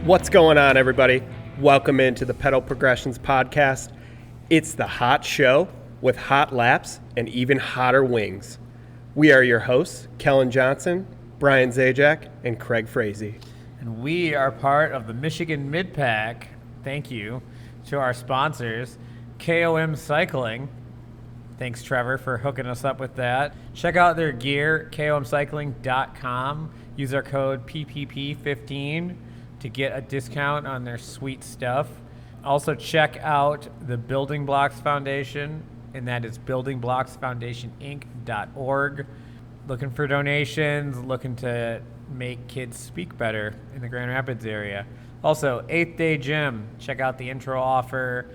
What's going on, everybody? Welcome into the Pedal Progressions podcast. It's the hot show with hot laps and even hotter wings. We are your hosts, Kellen Johnson, Brian Zajac, and Craig Frazee. And we are part of the Michigan Mid-Pack. Thank you to our sponsors, KOM Cycling. Thanks, Trevor, for hooking us up with that. Check out their gear, komcycling.com. Use our code PPP15 to get a discount on their sweet stuff. Also, check out the Building Blocks Foundation, and that is buildingblocksfoundationinc.org. Looking for donations, looking to make kids speak better in the Grand Rapids area. Also, 8th Day Gym. Check out the intro offer.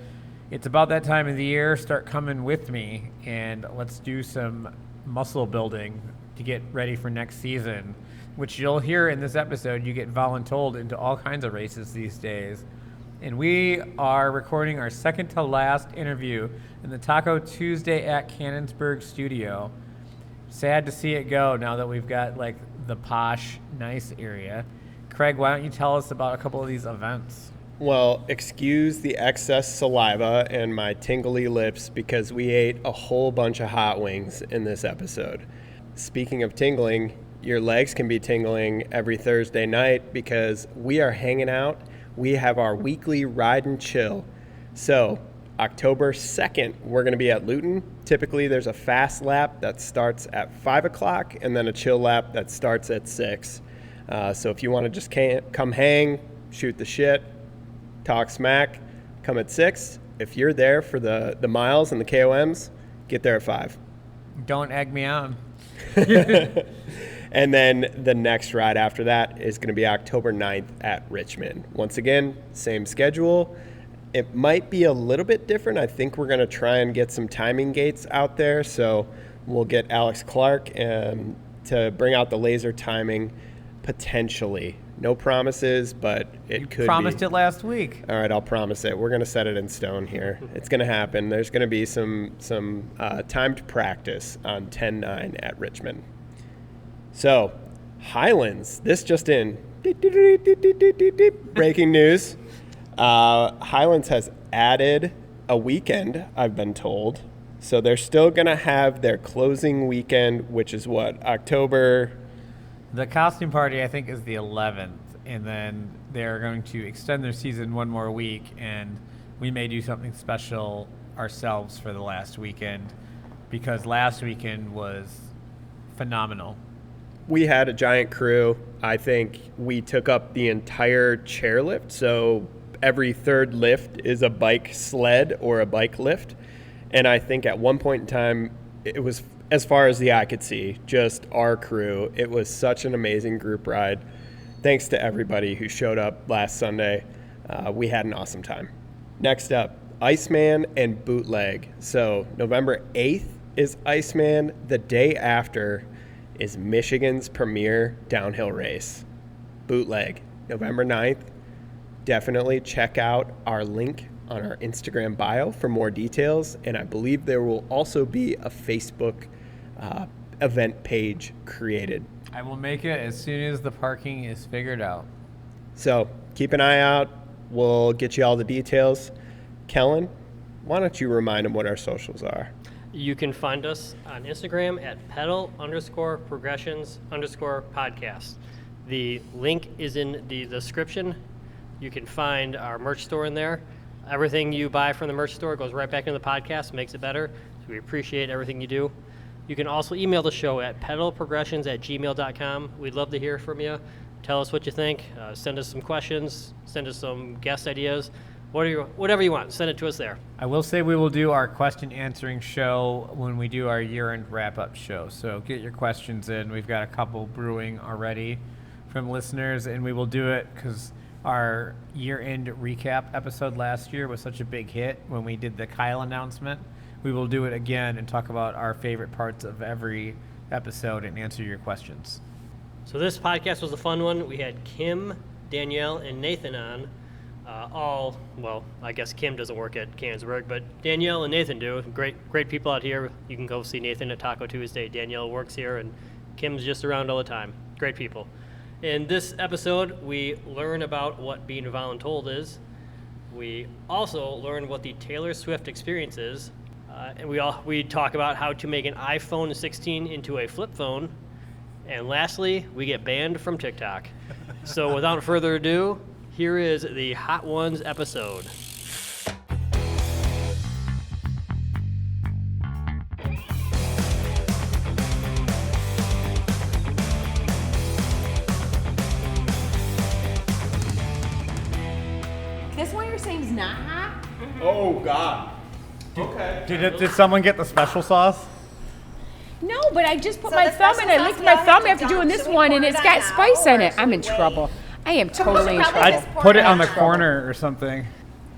It's about that time of the year. Start coming with me, and let's do some muscle building to get ready for next season, which you'll hear in this episode. You get voluntold into all kinds of races these days. And we are recording our second to last interview in the Taco Tuesday at Cannonsburg studio. Sad to see it go now that we've got like the posh, nice area. Craig, why don't you tell us about a couple of these events? Well, excuse the excess saliva and my tingly lips because we ate a whole bunch of hot wings in this episode. Speaking of tingling, your legs can be tingling every Thursday night because we are hanging out. We have our weekly ride and chill. So October 2nd, we're going to be at Luton. Typically, there's a fast lap that starts at 5 o'clock and then a chill lap that starts at 6. So if you want to just come hang, shoot the shit, talk smack, come at 6. If you're there for the miles and the KOMs, get there at 5. Don't egg me on. And then the next ride after that is going to be October 9th at Richmond. Once again, same schedule. It might be a little bit different. I think we're going to try and get some timing gates out there. So we'll get Alex Clark to bring out the laser timing potentially. No promises, but it could be. You promised it last week. All right, I'll promise it. We're going to set it in stone here. It's going to happen. There's going to be some timed practice on 10-9 at Richmond. So, Highlands, this just in. Breaking news. Highlands has added a weekend, I've been told. So they're still going to have their closing weekend, which is what, October? The costume party, I think, is the 11th, and then they're going to extend their season one more week, and we may do something special ourselves for the last weekend because last weekend was phenomenal. We had a giant crew. I think we took up the entire chairlift, so every third lift is a bike sled or a bike lift, and I think at one point in time, it was, as far as the eye could see, just our crew. It was such an amazing group ride. Thanks to everybody who showed up last Sunday. We had an awesome time. Next up, Iceman and Bootleg. So November 8th is Iceman. The day after is Michigan's premier downhill race. Bootleg, November 9th. Definitely check out our link on our Instagram bio for more details. And I believe there will also be a Facebook event page created. I will make it as soon as the parking is figured out. So keep an eye out. We'll get you all the details. Kellen, why don't you remind them what our socials are? You can find us on Instagram at pedal_progressions_podcast. The link is in the description. You can find our merch store in there. Everything you buy from the merch store goes right back into the podcast, makes it better. So we appreciate everything you do. You can also email the show at pedalprogressions@gmail.com. We'd love to hear from you. Tell us what you think. Send us some questions. Send us some guest ideas. Whatever you want, send it to us there. I will say we will do our question answering show when we do our year-end wrap-up show. So get your questions in. We've got a couple brewing already from listeners, and we will do it because our year-end recap episode last year was such a big hit when we did the Kyle announcement. We will do it again and talk about our favorite parts of every episode and answer your questions. So this podcast was a fun one. We had Kim, Danielle, and Nathan on. I guess Kim doesn't work at Cannonsburg, but Danielle and Nathan do. Great people out here. You can go see Nathan at Taco Tuesday. Danielle works here, and Kim's just around all the time. Great people. In this episode, we learn about what being voluntold is. We also learn what the Taylor Swift experience is. And we talk about how to make an iPhone 16 into a flip phone. And lastly, we get banned from TikTok. So without further ado, here is the Hot Ones episode. This one you're saying is not hot? Oh, God. Okay. Did someone get the special sauce? No, but I just put So my the thumb in. I special licked sauce my we all thumb have after to doing dump. this Should we one, and pour it's that got now, spice in or it. I'm in should we trouble. I am should totally in probably trouble. just I'd pour put it that on the out. corner or something.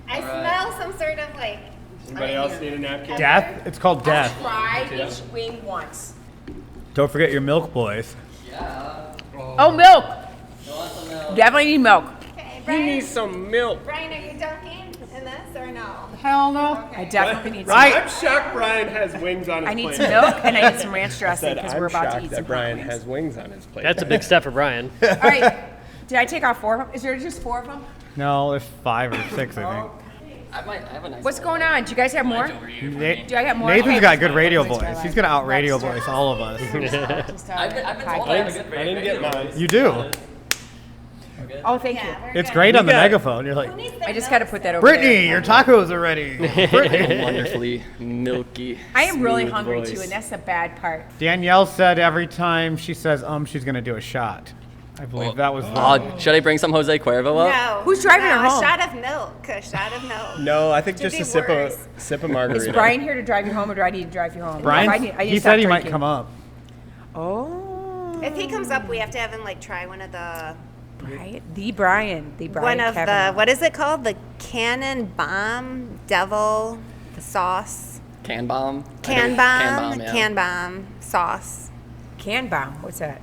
I smell some sort of like. Anybody else need a napkin? Death? It's called death. Try each wing once. Don't forget your milk, boys. Oh, milk. Definitely need milk. Okay, You Brian, need some milk. Brian, are you dunking in this or no? Hell no. I definitely need some. Right. I'm shocked Brian has wings on his I need plate. some milk and I need some ranch dressing Said, because I'm we're about to shocked eat that some Brian hot wings. has wings on his plate. That's a big step for Brian. All right. Did I take off 4 of them? Is there just 4 of them? No, there's 5 or 6, I think. I have a nice What's going on? Do you guys have more? Na- Do I have more? Nathan's Okay. got good radio That's voice. what I He's like. gonna out radio That's voice all of us. Just, I've been told podcast. I have a good I didn't get mine. You do. Oh, thank you. Yeah, we're It's good. great on the got- megaphone. You're like, Who needs their I just got to milk put that over Brittany, there. your tacos are ready. Brittany. wonderfully milky. I am really smooth hungry voice. too, and that's the bad part. Danielle said every time she says she's gonna do a shot. I believe that was wrong. Oh, should I bring some Jose Cuervo up? No. Who's driving no, her home? A shot of milk. A shot of milk. No, I think Could just be a sip worse. of margarita. Is Brian here to drive you home, or do I need to drive you home? Brian, I need to he stop said he might drinking. come up. Oh. If he comes up, we have to have him like try one of the Brian. one of the Kavanaugh. what is it called? The Cannon Bomb Devil sauce. Can bomb. Can Bomb, bomb. yeah. Can bomb sauce. Can bomb. What's that?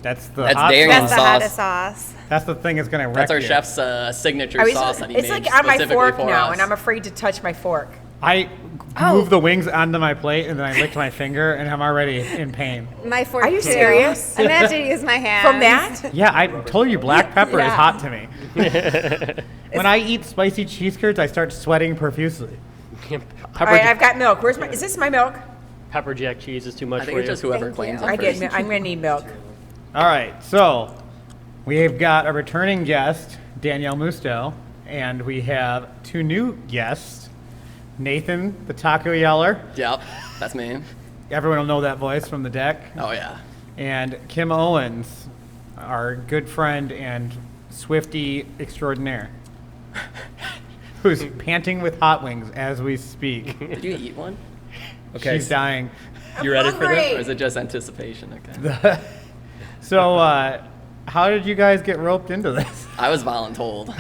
That's the That's hot Darian's That's the sauce. sauce. hottest sauce. That's the thing that's gonna wreck That's our you. chef's signature Are we- sauce that he it's made like on my specifically fork for now, us. and I'm afraid to touch my fork. I Oh. moved the wings onto my plate and then I licked my finger and I'm already in pain. My fork. Are you too. serious? I'm gonna have to use my hands. From that? Yeah, I told you black pepper is Yeah. hot to me. When I eat spicy cheese curds, I start sweating profusely. All right, I've got milk. Where's my? Is this my milk? Pepper jack cheese is too much I think for it's you. just whoever Thank claims you. it I get. first. I'm gonna need milk. All right, so we have got a returning guest, Danielle Musto, and we have 2 new guests, Nathan, the taco yeller. Yep, that's me. Everyone will know that voice from the deck. Oh yeah. And Kim Owens, our good friend and Swiftie extraordinaire, who's panting with hot wings as we speak. Did you eat one? Okay, She's dying. you ready for this? Or is it just anticipation? Okay. So, how did you guys get roped into this? I was voluntold.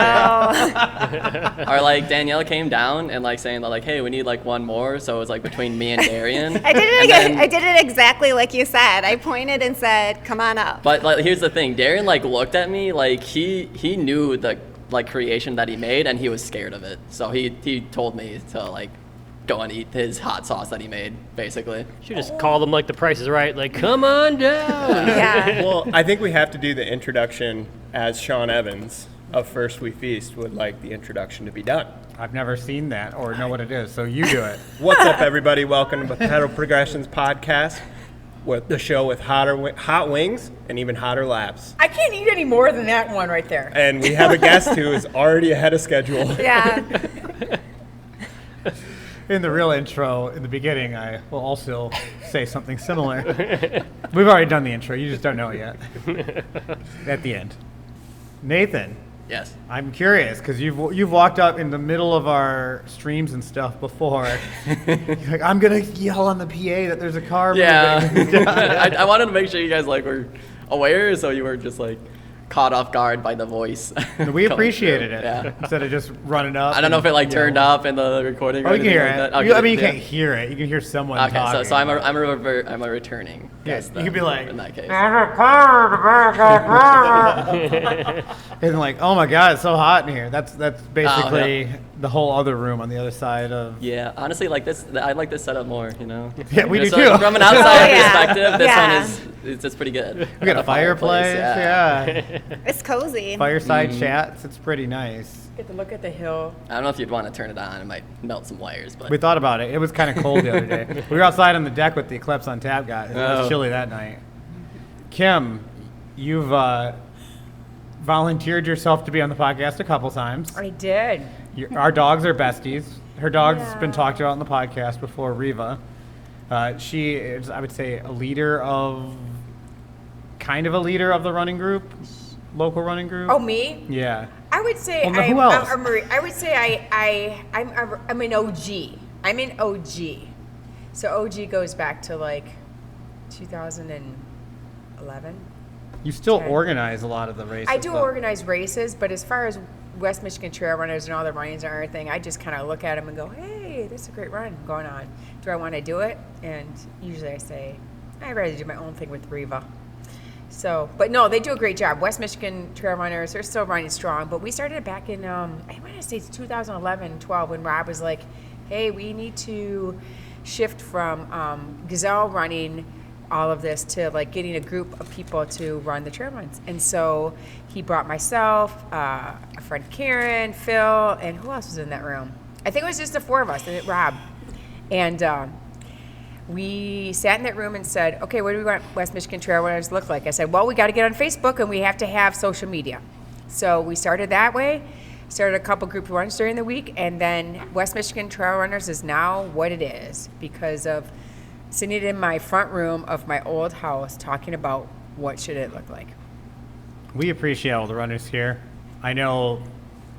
No. Or like Danielle came down and like saying that like, hey, we need like one more. So it was like between me and Darian. I did it And again. then- I did it exactly like you said. I pointed and said, "Come on up." But like, here's the thing, Darian like looked at me like he knew the like creation that he made and he was scared of it. So he told me to like go and eat his hot sauce that he made, basically. Should just call them like the Price is Right. Like, come on down. Yeah. Well, I think we have to do the introduction as Sean Evans of First We Feast would like the introduction to be done. I've never seen that or know what it is, so you do it. What's up, everybody? Welcome to the Pedal Progressions podcast, with the show with hot wings and even hotter laps. I can't eat any more than that one right there. And we have a guest who is already ahead of schedule. Yeah. In the real intro, in the beginning, I will also say something similar. We've already done the intro, you just don't know it yet. At the end. Nathan, Yes. I'm curious, because you've walked up in the middle of our streams and stuff before. You're like, I'm going to yell on the PA that there's a car moving. Yeah. I wanted to make sure you guys like were aware so you weren't just like caught off guard by the voice. We coming appreciated through. it. Yeah. Instead of just running up. I don't know if it like turned yelling. up in the recording. Oh, or you can anything hear like it. that. You, Okay, I mean, you yeah. can't hear it. You can hear someone Okay, talking. so I'm a returning guest. you could be then, like, in that case. and like, oh my God, it's so hot in here. That's basically the whole other room on the other side of. Yeah, honestly, like this, I like this setup more. Yeah, we do So too. From an outside Yeah. perspective, this Yeah. one is pretty good. We got a fireplace. Yeah. It's cozy. Fireside chats. It's pretty nice. Get to look at the hill. I don't know if you'd want to turn it on. It might melt some wires, but We thought about it. It was kind of cold the other day. We were outside on the deck with the Eclipse on tap, guys. It was Oh. chilly that night. Kim, you've volunteered yourself to be on the podcast a couple times. I did. Our dogs are besties. Her dog's Yeah. been talked about on the podcast before, Riva. She is, I would say, a leader of, kind of a leader of the running group, local running group. Oh, me? Yeah. I would say Well, who else? I would say I'm an OG. I'm an OG. So OG goes back to like 2011. You still Okay. organize a lot of the races. I do though. organize races, but as far as West Michigan Trail Runners and all the runnings and everything, I just kind of look at them and go, hey, this is a great run going on. Do I want to do it? And usually I say, I'd rather do my own thing with Riva. So, but no, they do a great job. West Michigan Trail Runners, they're still running strong. But we started it back in, I want to say it's 2011, 12, when Rob was like, hey, we need to shift from gazelle running all of this to like getting a group of people to run the trail runs. And so he brought myself, a friend Karen, Phil, and who else was in that room? I think it was just the four of us and Rob. And we sat in that room and said, okay, what do we want West Michigan Trail Runners to look like? I said, well, we got to get on Facebook and we have to have social media. So we started that way, started a couple group runs during the week, and then West Michigan Trail Runners is now what it is because of sitting in my front room of my old house talking about what should it look like. We appreciate all the runners here. I know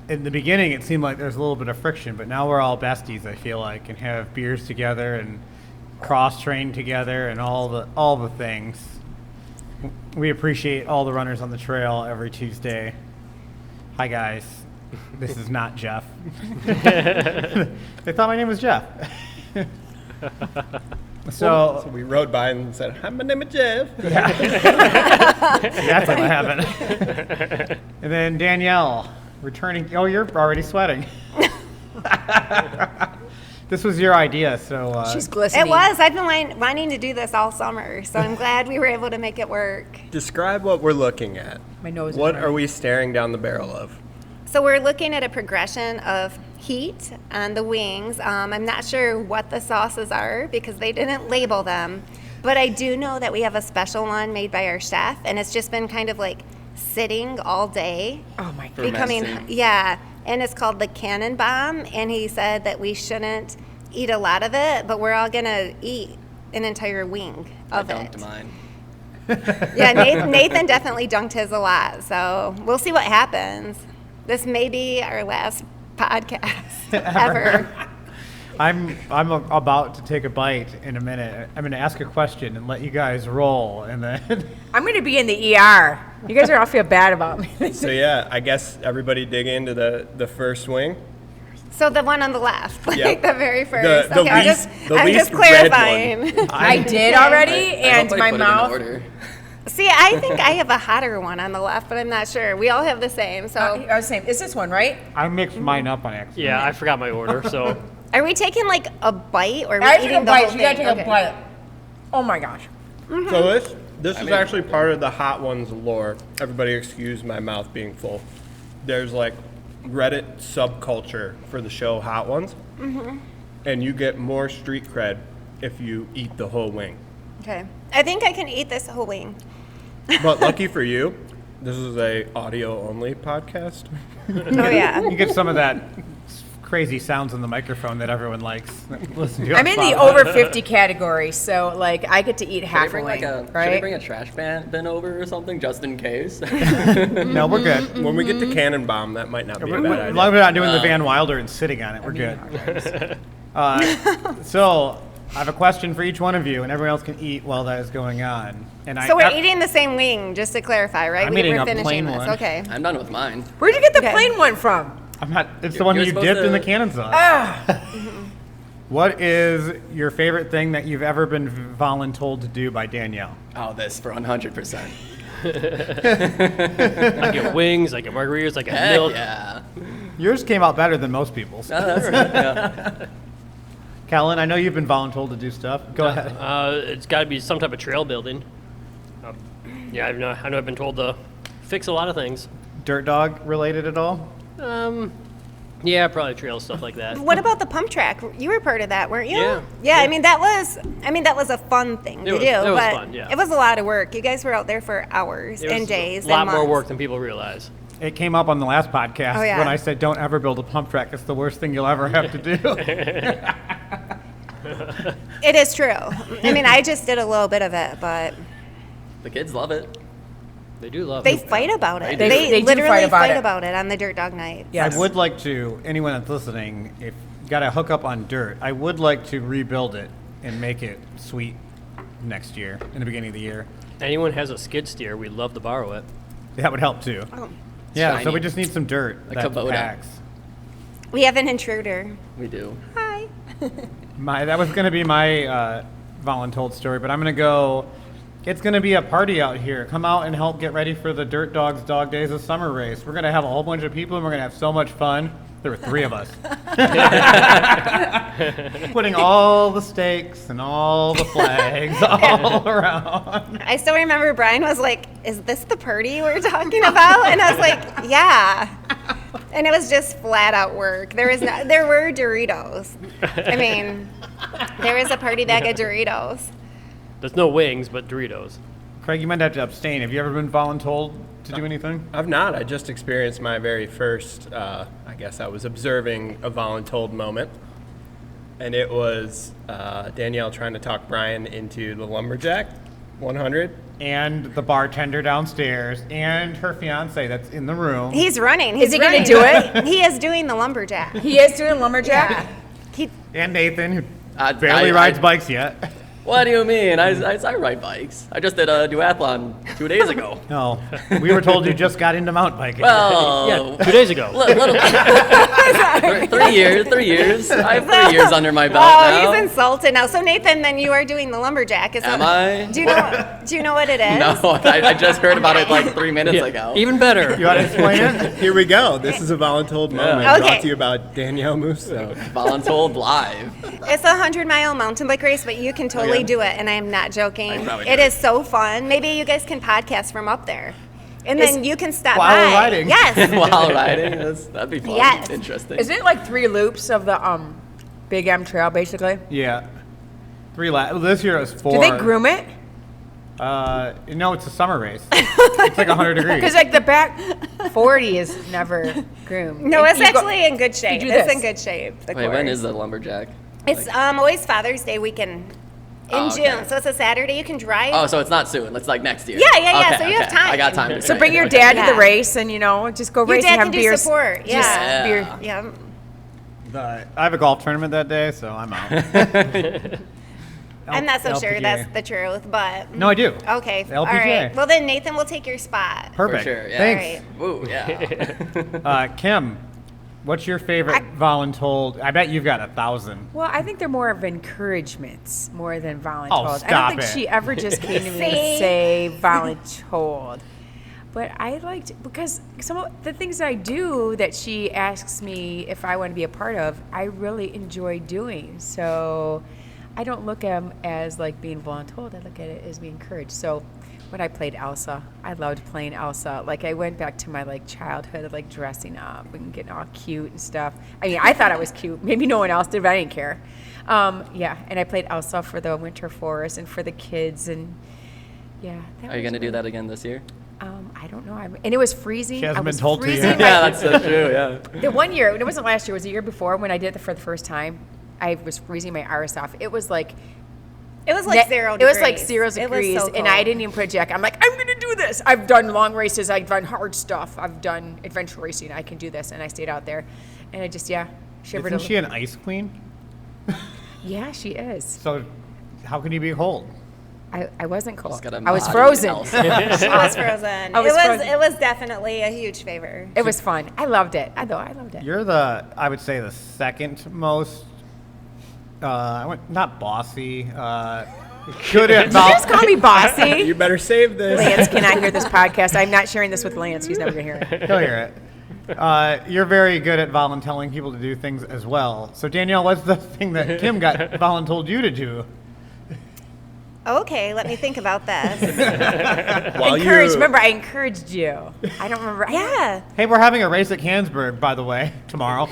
in the beginning it seemed like there was a little bit of friction, but now we're all besties, I feel like, and have beers together and cross-train together and all the things. We appreciate all the runners on the trail every Tuesday. Hi, guys. This is not Jeff. They thought my name was Jeff. So we rode by and said, hi, my name is Jeff. That's what happened. And then Danielle, returning. Oh, you're already sweating. This was your idea, so. She's glistening. It was. I've been wanting to do this all summer, so I'm glad we were able to make it work. Describe what we're looking at. My nose is What running. are we staring down the barrel of? So we're looking at a progression of heat on the wings. I'm not sure what the sauces are because they didn't label them, but I do know that we have a special one made by our chef, and it's just been kind of like sitting all day. Oh my God. Becoming, Fermenting. yeah, and it's called the Cannonbomb, and he said that we shouldn't eat a lot of it, but we're all gonna eat an entire wing of I it. dunked mine. Yeah, Nathan definitely dunked his a lot, so we'll see what happens. This may be our last podcast ever. I'm about to take a bite in a minute. I'm going to ask a question and let you guys roll, and then I'm going to be in the ER. You guys are all feel bad about me. So yeah, I guess everybody dig into the first wing. So the one on the left, like Yeah. the very first. The okay, I'm least- just, the I'm least just red clarifying. I did already, I and hope I my put mouth. it in order. See, I think I have a hotter one on the left, but I'm not sure. We all have the same. So, I was saying, is this one right? I mixed mine up on accident. Yeah, I forgot my order, so are we taking like a bite, or are we I took eating a the whole bite. thing? You gotta take Okay. a bite. Oh my gosh. So this is mean- actually part of the Hot Ones lore. Everybody excuse my mouth being full. There's like Reddit subculture for the show Hot Ones. And you get more street cred if you eat the whole wing. Okay. I think I can eat this whole wing. But lucky for you, this is a audio only podcast. Oh yeah. You get some of that crazy sounds in the microphone that everyone likes. Listen to I'm in the over 50 category, so like I get to eat Should half I a bring wing, Should I right? bring a trash bin over or something just in case? No, we're good. When we get to Cannonbomb, that might not be a As bad long idea. as we're not doing the Van Wilder and sitting on it, we're good. So I have a question for each one of you, and everyone else can eat while that is going on. And So we're eating the same wing, just to clarify, right? I'm We eating were a finishing plain this. one. Okay. I'm done with mine. Where'd you get the Okay. plain one from? I'm not. It's the You're one you supposed dipped in to- the cannon sauce. Ah, What is your favorite thing that you've ever been voluntold to do by Danielle? Oh, this for 100%. I get wings, I get margaritas, I get Heck milk. yeah. Yours came out better than most people's. That's right. Yeah. Kellen, I know you've been voluntold to do stuff. Go ahead. It's got to be some type of trail building. Yeah, I know I've been told to fix a lot of things. Dirt dog related at all? Yeah, probably trail stuff like that. What about the pump track? You were part of that, weren't you? Yeah. Yeah, I mean that was a fun thing to do. It was but fun, yeah. It was a lot of work. You guys were out there for hours It and was days. a lot and more months. work than people realize. It came up on the last podcast Oh, yeah. when I said, don't ever build a pump track. It's the worst thing you'll ever have to do. It is true. I mean, I just did a little bit of it, but The kids love it. They do love they it. fight about it. They do. They do literally fight about it. about it on the dirt dog night. Yes. I would like to, anyone that's listening, if you got to hook up on dirt, I would like to rebuild it and make it sweet next year, in the beginning of the year. Anyone has a skid steer, we'd love to borrow it. That would help too. Oh. Yeah, so Shiny. we just need some dirt A that Kubota. packs. We have an intruder. We do. Hi. That was going to be my voluntold story, but I'm going to go. It's going to be a party out here. Come out and help get ready for the Dirt Dogs Dog Days of Summer race. We're going to have a whole bunch of people, and we're going to have so much fun. There were 3 of us. Putting all the stakes and all the flags all around. I still remember Brian was like, "Is this the party we're talking about?" And I was like, "Yeah." And it was just flat out work. There were Doritos. I mean, there was a party bag of Doritos. There's no wings, but Doritos. Craig, you might have to abstain. Have you ever been voluntold to do anything? I've not. I just experienced my very first, I guess I was observing a voluntold moment. And it was Danielle trying to talk Brian into the Lumberjack 100. And the bartender downstairs and her fiance that's in the room. He's running. Is he gonna do it? He is doing the lumberjack. He is doing lumberjack. And Nathan, who I- barely I- rides I- bikes yet. What do you mean? I ride bikes. I just did a duathlon 2 days ago. No, we were told you just got into mountain biking. Well, Yeah, 2 days ago. little 3 years. 3 years. I have 3 years under my belt Oh, now. he's insulted now. So Nathan, then you are doing the lumberjack. Is Am that, I? Do you know what it is? No, I just heard about it like 3 minutes ago. Even better. You want to explain it? Here we go. This is a voluntold moment Okay. brought to you by Danielle Musso. Voluntold live. It's a 100-mile mountain bike race, but you can totally Okay. do it, and I am not joking. I can probably It do is so fun. Maybe you guys can podcast from up there, and then you can stop While by. we're riding. Yes. While riding, that'd be fun. Yes. Interesting. Isn't it like 3 loops of the Big M Trail, basically? Yeah. 3 laps. This year it was 4. Do they groom it? No, it's a summer race. It's like 100 degrees. Because like the back 40 is never groomed. No, it's You go- actually in good shape. do It's this. in good shape. The Wait, when course. is the lumberjack? It's always Father's Day weekend in Oh, okay. June, so it's a Saturday. You can drive. Oh, so it's not soon. It's like next year. Yeah, yeah, yeah, Okay, so you have okay. time. I got time to So train. bring your Okay. dad to Yeah. the race and, just go Your race dad and have can do beers. support. Just Yeah. beer. Yeah. I have a golf tournament that day, so I'm out. I'm not so sure LPGA. that's the truth, but No, I do. okay. LPGA. All right. Well, then Nathan will take your spot. For Perfect. sure. Yeah. Thanks. Woo, yeah. Kim, what's your favorite voluntold? I bet you've got 1,000. Well, I think they're more of encouragements more than voluntold. I don't stop think it. she ever just came to me See? and say voluntold. But I liked, because some of the things I do that she asks me if I want to be a part of, I really enjoy doing. So I don't look at them as like being voluntold. I look at it as being encouraged. So when I played Elsa, I loved playing Elsa. Like I went back to my like childhood of like dressing up and getting all cute and stuff. I mean, I thought I was cute. Maybe no one else did, but I didn't care. Yeah, and I played Elsa for the Winter Forest and for the kids, and yeah. Are you gonna do that again this year? I don't know. And it was freezing. She hasn't I been was told to freezing yet. my- Yeah, that's so true. Yeah. The one year, it wasn't last year, it was the year before when I did it for the first time. I was freezing my arse off. It was like It was like 0 It degrees. was like 0 It was degrees, so and I cold. didn't even put a jacket. I'm like, I'm gonna do this. I've done long races. I've done hard stuff. I've done adventure racing. I can do this, and I stayed out there, and I just shivered. Isn't she an ice queen? Yeah, she is. So how can you be cold? I wasn't cold. Just gotta I was embody frozen. Elsa. She was frozen. I was frozen. It was definitely a huge favor. It was fun. I loved it. I loved it. You're I would say, the second most, not bossy, good at Did you just call me bossy? You better save this. Lance cannot hear this podcast. I'm not sharing this with Lance. He's never gonna hear it. He'll hear it. You're very good at voluntelling people to do things as well. So Danielle, what's the thing that Kim got voluntold you to do? Okay, let me think about this. Remember, I encouraged you. I don't remember. Yeah. Hey, we're having a race at Cannonsburg, by the way, tomorrow.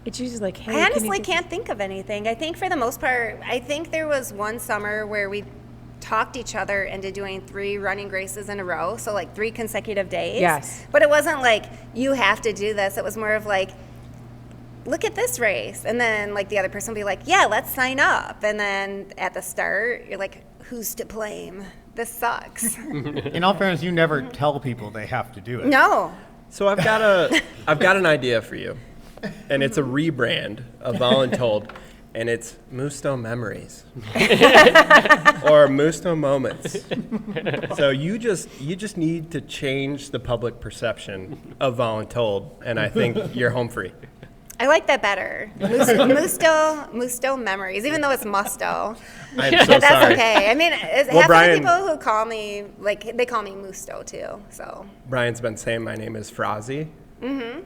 It's usually like, hey, I honestly can't think of anything. I think for the most part, I think there was one summer where we talked each other into doing 3 running races in a row, so like 3 consecutive days. Yes. But it wasn't like, you have to do this. It was more of like, look at this race. And then like the other person will be like, yeah, let's sign up. And then at the start, you're like, who's to blame? This sucks. In all fairness, you never tell people they have to do it. No. So I've got an idea for you, and it's a rebrand of Voluntold, and it's Moostone Memories or Moostone Moments. So you just need to change the public perception of Voluntold, and I think you're home free. I like that better. Musto memories, even though it's musto. I'm so But that's sorry. okay. I mean, half Brian- of the people who call me, like, they call me Musto too, so. Brian's been saying my name is Frazzy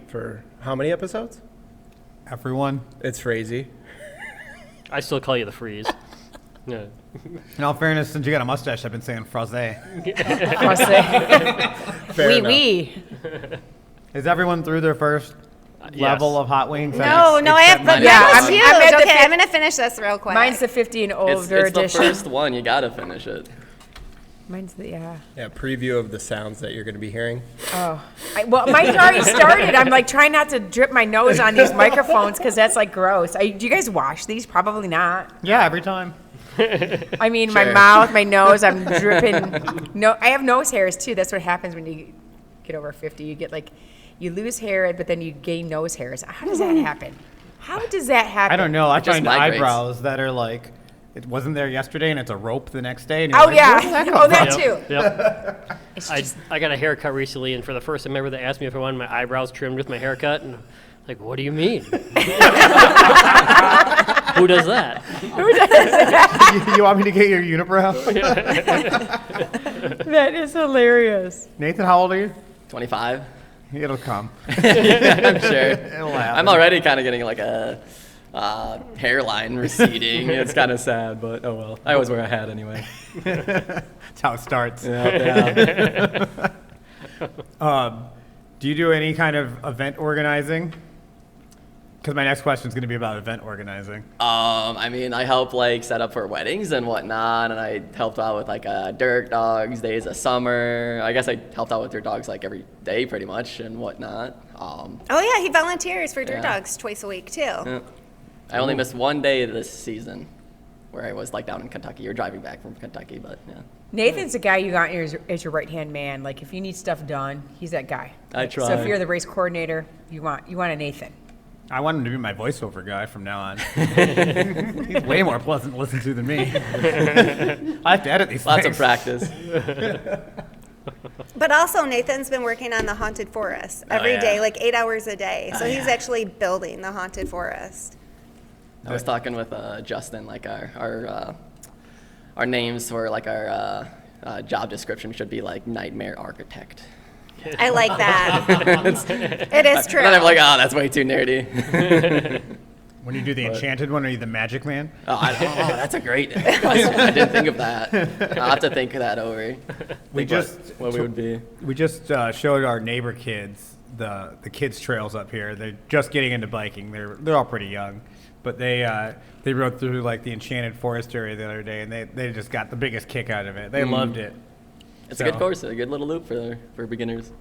for how many episodes? Everyone. It's Frazzy. I still call you the Freeze. Yeah. In all fairness, since you got a mustache, I've been saying fraze. Fair enough. Wee. Is everyone through their first Yes. level of hot wings? No, I have, but mine. that was I'm huge. at the Okay, fif- I'm going to finish this real quick. Mine's the 50 and It's older the edition. first one. You gotta finish it. Mine's the, yeah. Yeah, preview of the sounds that you're going to be hearing. Oh, well, mine's already started. I'm like trying not to drip my nose on these microphones because that's like gross. Do you guys wash these? Probably not. Yeah, every time. I mean, my mouth, my nose, I'm dripping. No, I have nose hairs too. That's what happens when you get over 50. You get like, you lose hair, but then you gain nose hairs. How does that happen? How does that happen? I don't know. I It just find migrates. eyebrows that are like, it wasn't there yesterday and it's a rope the next day. And Oh, you're like, yeah. "Where did that Oh, come that from?" too. Yep. It's I, just, I got a haircut recently, and for the first time ever, they asked me if I wanted my eyebrows trimmed with my haircut, and I'm like, what do you mean? Who does that? You want me to get your unibrow? that is hilarious. Nathan, how old are you? 25. It'll come. I'm sure. It'll happen. I'm already kind of getting like a hairline receding. It's kind of sad, but oh well. I always wear a hat anyway. That's how it starts. Yeah. Do you do any kind of event organizing? Because my next question is going to be about event organizing. I mean, I help like set up for weddings and whatnot, and I helped out with like Dirt Dogs Days of Summer. I guess I helped out with Dirt Dogs like every day pretty much and whatnot. Oh, yeah, he volunteers for Dirt Yeah. Dogs twice a week, too. Yeah. I only missed one day this season, where I was like down in Kentucky or driving back from Kentucky, but yeah. Nathan's the guy you got as your right-hand man. Like, if you need stuff done, he's that guy. I So try. if you're the race coordinator, you want a Nathan. I want him to be my voiceover guy from now on. He's way more pleasant to listen to than me. I have to edit these Lots things. of practice. But also, Nathan's been working on the Haunted Forest every day, yeah. like 8 hours a day. So Oh, he's yeah. actually building the Haunted Forest. I was talking with Justin, like our names for like our job description should be like Nightmare Architect. I like that. It is true. And then I'm like, oh, that's way too nerdy. When you do the enchanted one, are you the magic man? That's a great. I didn't think of that. I'll have to think that over. We Think just what we would be. We just showed our neighbor kids the kids trails up here. They're just getting into biking. They're all pretty young, but they rode through like the enchanted forest area the other day, and they just got the biggest kick out of it. They loved it. It's a good course, a good little loop for beginners.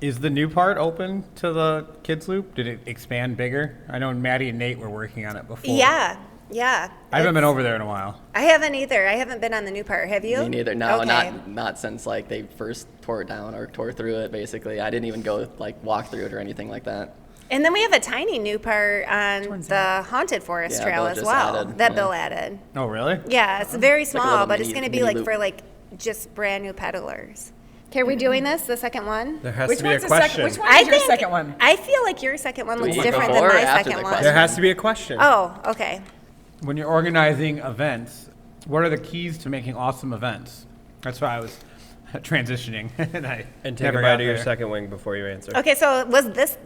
Is the new part open to the kids loop? Did it expand bigger? I know Maddie and Nate were working on it before. Yeah. I haven't been over there in a while. I haven't either. I haven't been on the new part. Have you? Me neither. No, Okay. not since like they first tore it down or tore through it. Basically, I didn't even go like walk through it or anything like that. And then we have a tiny new part on the Haunted Forest Yeah, Trail Bill as just well added, that yeah. Bill added. Oh, really? Yeah, it's very like a small, little but it's mini- going to be mini like loop. for like just brand new peddlers. Okay, are we doing this, the second one? There has Which to be a one's the second? question. Which one is your second one? I feel like your second one looks we different than before or my after second the one. question? There has to be a question. Oh, okay. When you're organizing events, what are the keys to making awesome events? That's why I transitioning, and I And take never a got bite of your there. second wing before you answer. Okay, so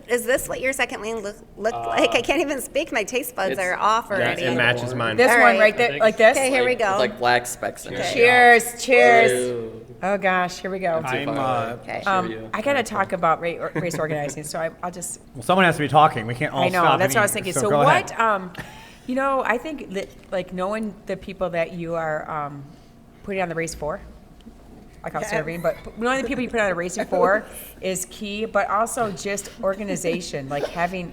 is this what your second wing looked like? I can't even speak. My taste buds it's- are off Yeah, already. it matches mine. This All one right. right there, like this. Okay, here we go. It's like black specks in it. Cheers, cheers. Ew. Oh gosh, here we go. I'm, Okay. I gotta talk about race organizing, so I'll just. well, someone has to be talking. We can't all I know stop. that's and what I was eat, thinking. So So go what? ahead. I think that like knowing the people that you are putting on the race for, like out serving, but knowing the people you put on a racing for is key. But also just organization, like having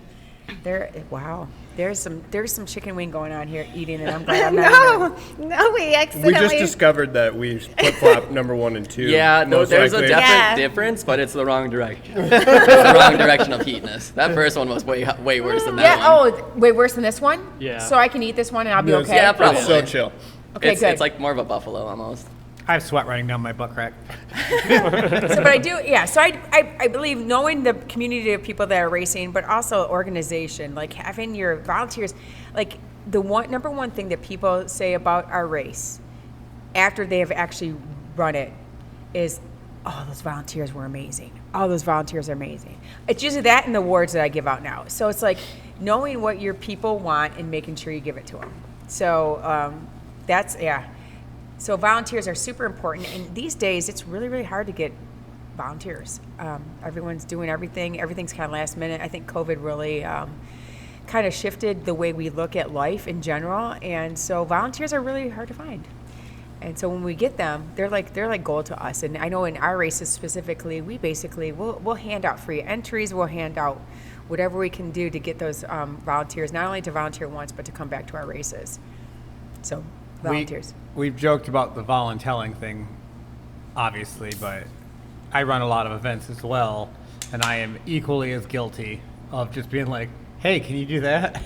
There's some chicken wing going on here eating, and I'm glad I'm not eating it. No, we We accidentally. just discovered that we flip-flop number 1 and 2. Yeah, no, most there's a likely. definite Yeah. difference, but it's the wrong direction. It's the wrong direction of heatness. That first one was way worse than that Yeah. one. Oh, way worse than this one. Yeah. So I can eat this one and I'll be Yes. okay. Yeah, It's probably. so chill. Okay, it's, good. it's like more of a buffalo almost. I have sweat running down my butt crack. But I do, yeah. So I believe knowing the community of people that are racing, but also organization, like having your volunteers, like the number one thing that people say about our race after they have actually run it is, oh, those volunteers were amazing. Oh, those volunteers are amazing. It's usually that and the awards that I give out now. So it's like knowing what your people want and making sure you give it to them. So yeah. So volunteers are super important, and these days it's really, really hard to get volunteers. Everyone's doing everything. Everything's kind of last minute. I think COVID really kind of shifted the way we look at life in general, and so volunteers are really hard to find. And so when we get them, they're like gold to us. And I know in our races specifically, we basically we'll hand out free entries. We'll hand out whatever we can do to get those volunteers, not only to volunteer once, but to come back to our races. So volunteers. We've joked about the voluntelling thing, obviously, but I run a lot of events as well, and I am equally as guilty of just being like, hey, can you do that?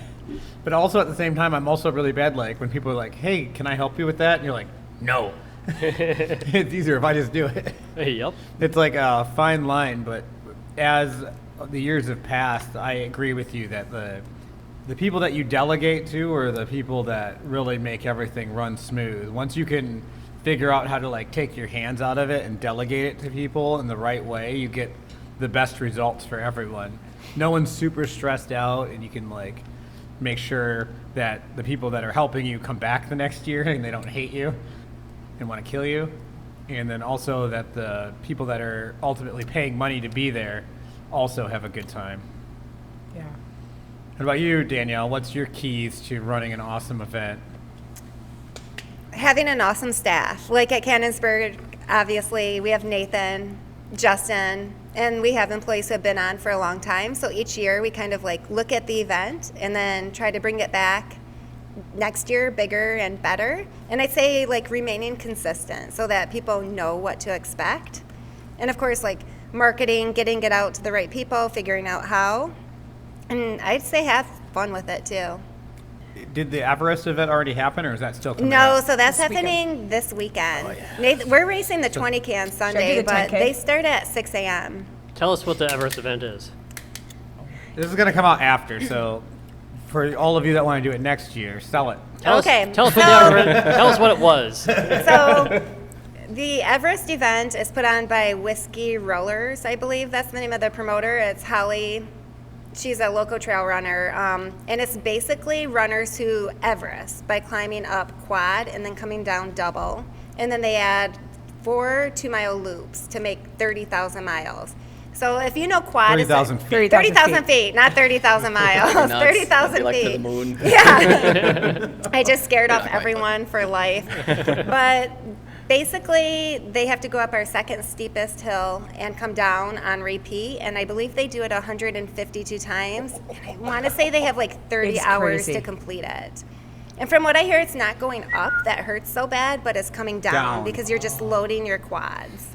But also at the same time, I'm also really bad, like, when people are like, hey, can I help you with that? And you're like, no. It's easier if I just do it. Yep. It's like a fine line, but as the years have passed, I agree with you that the people that you delegate to are the people that really make everything run smooth. Once you can figure out how to like take your hands out of it and delegate it to people in the right way, you get the best results for everyone. No one's super stressed out, and you can like make sure that the people that are helping you come back the next year and they don't hate you and want to kill you. And then also that the people that are ultimately paying money to be there also have a good time. Yeah. What about you, Danielle? What's your keys to running an awesome event? Having an awesome staff. Like at Cannonsburg, obviously, we have Nathan, Justin, and we have employees who have been on for a long time. So each year we kind of like look at the event and then try to bring it back next year bigger and better. And I'd say like remaining consistent so that people know what to expect. And of course, like marketing, getting it out to the right people, figuring out how. And I'd say have fun with it too. Did the Everest event already happen, or is that still coming No, up? so that's This weekend. happening this weekend. We're racing the 20K on Sunday, the but 10K? they start at 6 a.m. Tell us what the Everest event is. This is going to come out after, so for all of you that want to do it next year, sell it. Tell Okay, Us, tell us what so- the Everest, tell us what it was. So the Everest event is put on by Whiskey Rollers, I believe that's the name of the promoter. It's Holly. She's a local trail runner, and it's basically runners who Everest by climbing up quad and then coming down double. And then they add 4 2-mile loops to make 30,000 miles. So if you know quad, 30,000 feet. 30,000 feet, not 30,000 miles. Nuts. 30,000 Like to feet. the moon. Yeah. I just scared off Not quite, everyone for life. But basically, they have to go up our second steepest hill and come down on repeat. And I believe they do it 152 times. And I want to say they have like 30 It's hours crazy. to complete it. And from what I hear, it's not going up that hurts so bad, but it's coming down, Down. because you're just loading your quads.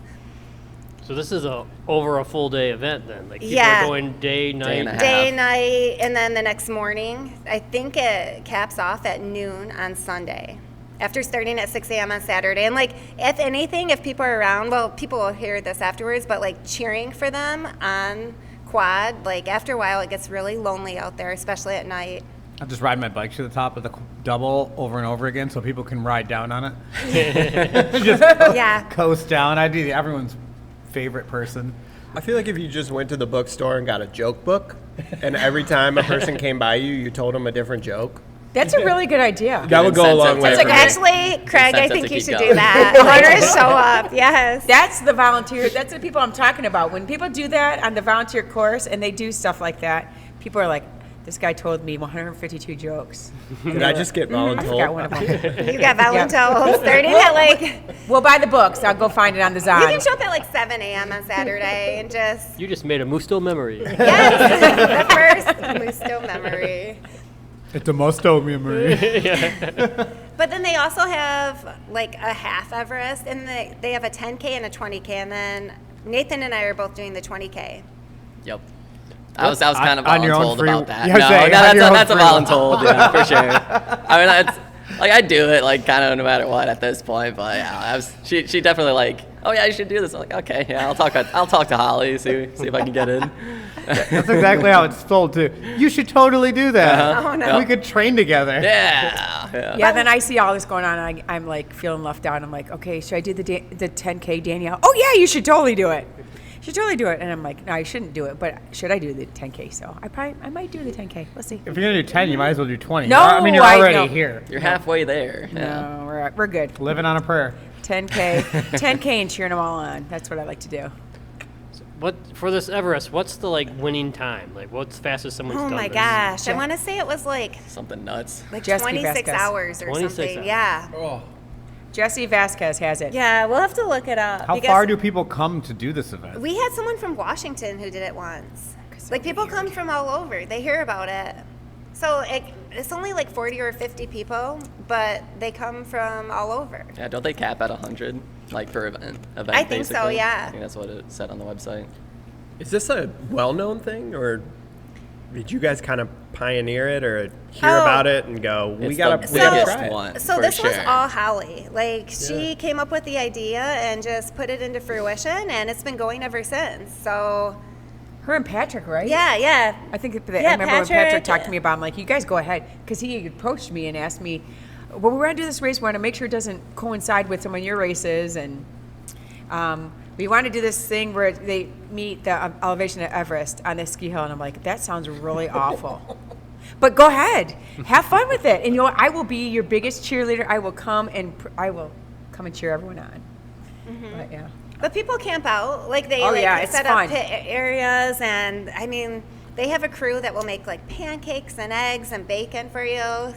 So this is over a full day event then. Like people Yeah. are going day, night. and a half. Day, night, and then the next morning. I think it caps off at noon on Sunday, after starting at 6 a.m. on Saturday. And like, if anything, if people are around, well, people will hear this afterwards, but like cheering for them on quad, like after a while it gets really lonely out there, especially at night. I'll just ride my bike to the top of the double over and over again so people can ride down on it. Just Yeah. coast down. I'd be everyone's favorite person. I feel like if you just went to the bookstore and got a joke book, and every time a person came by you, you told them a different joke. That's a really good idea. That would go a long way. It's like for me. Actually, Craig, I Incentive think to you keep should going. do that. Hunters show up. Yes. That's the volunteer. That's the people I'm talking about. When people do that on the volunteer course and they do stuff like that, people are like, "This guy told me 152 jokes." Did I just get I forgot one voluntold? of them. You got volunteers starting at like. We'll buy the books. I'll go find it on the You Zon. can show up at like 7 a.m. on Saturday and just. You just made a Musto memory. Yes, the first Musto memory. It's a musto memory. But then they also have like a half Everest, and they have a 10K and a 20K, and then Nathan and I are both doing the 20K. Yep. I was kind of On your own voluntold free- about that. Yeah, No, say, on your own that's a free will. voluntold, yeah, for sure. I mean, that's like I do it like kind of no matter what at this point. But yeah, she definitely like, oh yeah, you should do this. I'm like, okay, yeah, I'll talk to Holly, see if I can get in. That's exactly how it's sold too. You should totally do that. Uh-huh. Oh, no. We could train together. Yeah. Yeah, then I see all this going on, and I'm like feeling left out. I'm like, okay, should I do the 10K, Danielle? Oh yeah, you should totally do it. You should totally do it. And I'm like, no, I shouldn't do it, but should I do the 10K? So I might do the 10K. We'll see. If you're gonna do 10, you might as well do 20. No, I mean, you're I already know. here. You're halfway there. Yeah. No, we're good. Living on a prayer. 10K and cheering them all on. That's what I like to do. What for this Everest? What's the like winning time? Like what's fastest someone's Oh done my this? gosh, I want to say it was like Something nuts. Jessica 26 Vasquez. hours or 26 something. hours. Yeah. Jesse Vasquez has it. Yeah, we'll have to look it up. How because far do people come to do this event? we had someone from Washington who did it once. Like people come from all over. They hear about it. So it's only like 40 or 50 people, but they come from all over. Yeah, don't they cap at 100 like per event? I think so, basically? yeah. I think that's what it said on the website. Is this a well-known thing, or did you guys kind of pioneer it, or hear Oh. about it and go, we It's gotta the try biggest it? one. So for this was sure. all Holly. Like she came up with the idea and just put it into fruition, and it's been going ever since. So Her and Patrick, right? yeah. I think that Yeah, I remember when Patrick Patrick. talked to me about it, I'm like, you guys go ahead. Because he approached me and asked me, well, we're going to do this race. We want to make sure it doesn't coincide with some of your races. And we want to do this thing where they meet the elevation of Everest on this ski hill. And I'm like, that sounds really awful. But go ahead. Have fun with it. And you know what? I will be your biggest cheerleader. I will come and cheer everyone on. But yeah. But people camp out. Like they Oh, yeah, it's set fun. up pit areas, and I mean, they have a crew that will make like pancakes and eggs and bacon for you.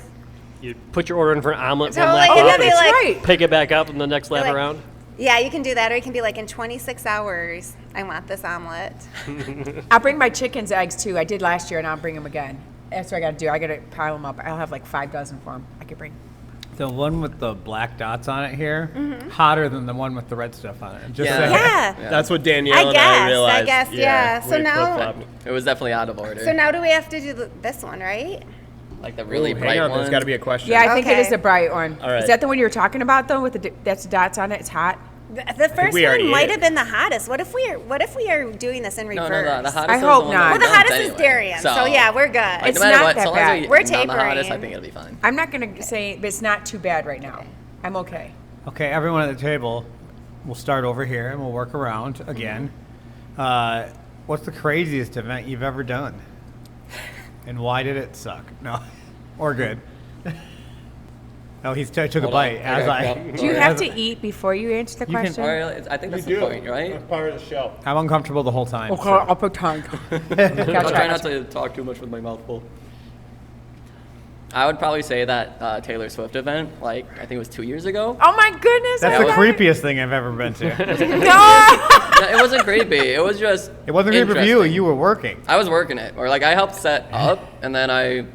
You put your order in for an omelet, So one like, lap and up, they'll be and like, right. pick it back up in the next lap like- around. yeah, you can do that, or you can be like, in 26 hours, I want this omelet. I'll bring my chicken's eggs too. I did last year, and I'll bring them again. That's what I got to do. I got to pile them up. I'll have like 5 dozen for them. I could bring. The one with the black dots on it here, hotter than the one with the red stuff on it. Just Yeah. saying. Yeah. That's what Danielle I and guess, I I realized. guess, yeah. So we now- flip-flopped. It was definitely out of order. So now do we have to do this one, right? like the really Ooh, bright hang on, one. there's got to be a question. Yeah, I think it Okay. is the bright one. All right. Is that the one you were talking about though? With that's the dots on it. It's hot. The first we already one might ate have it. been the hottest. What if we are doing this in No, reverse? no, the hottest I is hope the one not. that Well, the dumped hottest is anyway. Darien, so yeah, we're good. Like, It's no matter not what, that so long as bad. you're We're not the hottest, I tapering. think it'll be fine. I'm not gonna say, but it's not too bad right now. I'm okay. Okay, everyone at the table, we'll start over here and we'll work around again. What's the craziest event you've ever done? And why did it suck? No, or good? Oh, he took a Hold bite on. as Okay, I. yep. Do you have to eat before you answer the You can- question? All right, I think that's the point, right? part of the show. I'm uncomfortable the whole time. Okay, so- I'll put tongue. I'll try not to talk too much with my mouth full. I would probably say that Taylor Swift event, like I think it was 2 years ago. Oh my goodness! That's I the forgot it. creepiest thing I've ever been to. No! No, it wasn't creepy. It was just. It wasn't creepy for you. interesting. You were working. I was working it, or like I helped set up, and then I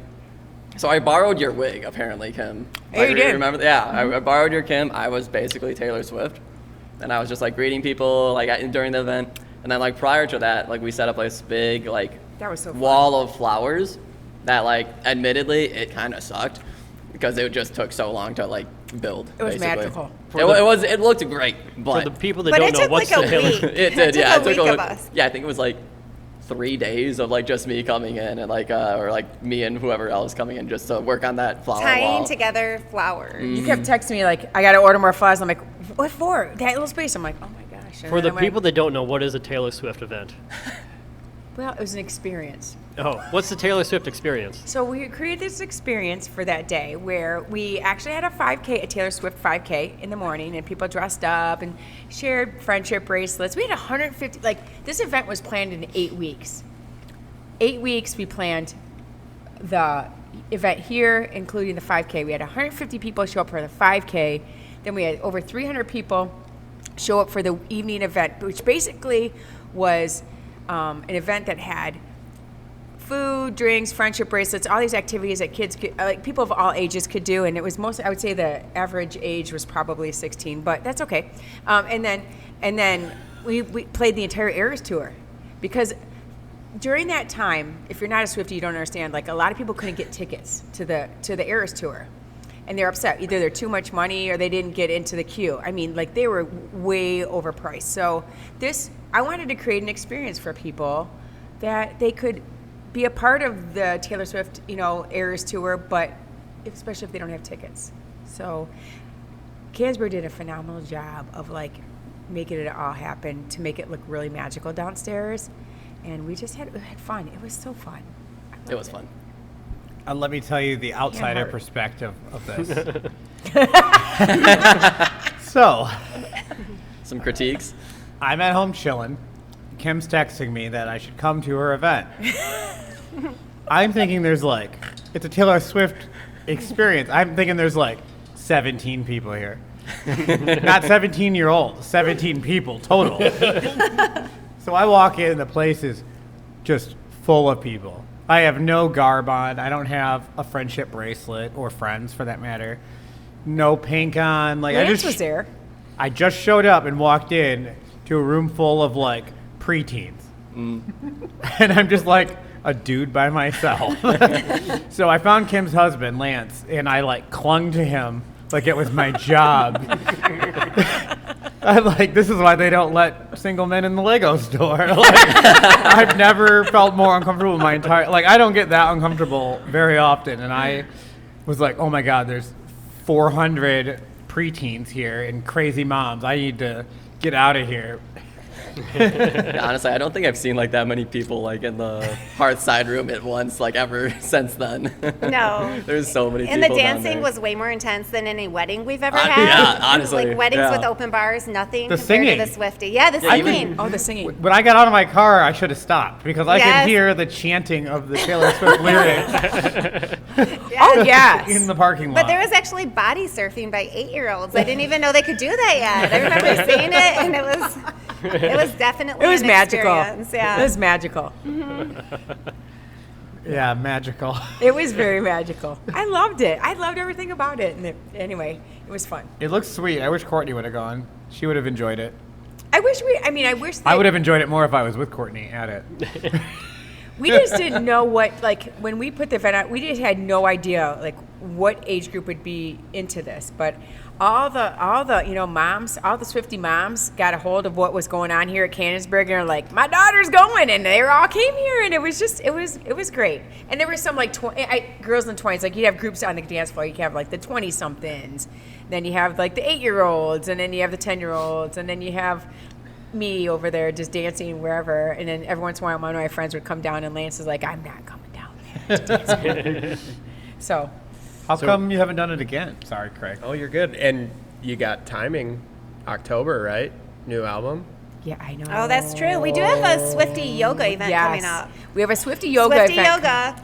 borrowed your wig apparently, Kim. Yeah, you did. Remember? Yeah, I borrowed your Kim. I was basically Taylor Swift, and I was just like greeting people like during the event, and then like prior to that, like we set up this big like That was so fun. wall of flowers that like admittedly it kind of sucked because it just took so long to like build. It was basically. magical. It looked great, For but the people that But don't it know took what's like a the Taylor. week. it did, took yeah. a It took week a of us. yeah. I think it was like 3 days of like just me coming in and like or like me and whoever else coming in just to work on that flower Tying wall. together flowers. You kept texting me like, I got to order more flowers. I'm like, what for? That little space. I'm like, oh my gosh. And For then the I went, people that don't know, what is a Taylor Swift event? well, it was an experience. Oh, what's the Taylor Swift experience? So we created this experience for that day where we actually had a 5K, a Taylor Swift 5K in the morning, and people dressed up and shared friendship bracelets. We had 150, like this event was planned in 8 weeks. 8 weeks we planned the event here, including the 5K. We had 150 people show up for the 5K. Then we had over 300 people show up for the evening event, which basically was an event that had food, drinks, friendship bracelets, all these activities that kids could, like people of all ages could do. And it was mostly, I would say the average age was probably 16, but that's okay. And then we played the entire Eras Tour, because during that time, if you're not a Swiftie, you don't understand, like a lot of people couldn't get tickets to the Eras Tour. And they're upset. Either they're too much money or they didn't get into the queue. I mean, like they were way overpriced. So I wanted to create an experience for people that they could be a part of the Taylor Swift, Eras Tour, but especially if they don't have tickets. So Cannonsburg did a phenomenal job of like making it all happen to make it look really magical downstairs. And we just had fun. It was so fun. It was fun. Let me tell you the outsider hurt. perspective of this. So, Some critiques. I'm at home chilling. Kim's texting me that I should come to her event. I'm thinking it's a Taylor Swift experience. I'm thinking there's 17 people here. Not 17-year-olds, 17 people total. So I walk in, the place is just full of people. I have no garb on. I don't have a friendship bracelet, or friends for that matter. No pink on. Lance was there. I just showed up and walked in to a room full of preteens. And I'm just a dude by myself. So I found Kim's husband, Lance, and I clung to him like it was my job. I'm this is why they don't let single men in the Lego store. I've never felt more uncomfortable in my entire, I don't get that uncomfortable very often. And I was oh my God, there's 400 preteens here and crazy moms. I need to get out of here. Yeah, honestly, I don't think I've seen that many people in the Hearth side room at once ever since then. No. There's so many And people the down dancing there. was way more intense than any wedding we've ever had. Yeah, honestly. Weddings yeah. with open bars, nothing The compared singing. to the Swiftie. Yeah, the Yeah, singing. even- Oh, the singing. When I got out of my car, I should have stopped because I Yes. could hear the chanting of the Taylor Swift lyrics Oh, yes. in the parking lot. But there was actually body surfing by 8-year-olds. I didn't even know they could do that yet. I remember seeing it, and it was definitely It was an magical. experience. Yeah. It was magical. Yeah, magical. It was very magical. I loved it. I loved everything about it. And anyway, it was fun. It looks sweet. I wish Courtney would have gone. She would have enjoyed it. I wish that I would have enjoyed it more if I was with Courtney at it. we just didn't know what, when we put the event out, we just had no idea, what age group would be into this. But all the moms, all the Swiftie moms got a hold of what was going on here at Cannonsburg, and they're like, my daughter's going, and they all came here, and it was just, it was great. And there were some girls in the 20s, you'd have groups on the dance floor. You'd have the 20-somethings, then you have the 8-year-olds, and then you have the 10-year-olds, and then you have me over there just dancing wherever. And then every once in a while, one of my friends would come down, and Lance is like, I'm not coming down there to dance. So. How come you haven't done it again? Sorry, Craig. Oh, you're good. And you got timing, October, right? New album. Yeah, I know. Oh, that's true. We do have a Swiftie yoga event coming up. We have a Swiftie yoga Swiftie event. yoga.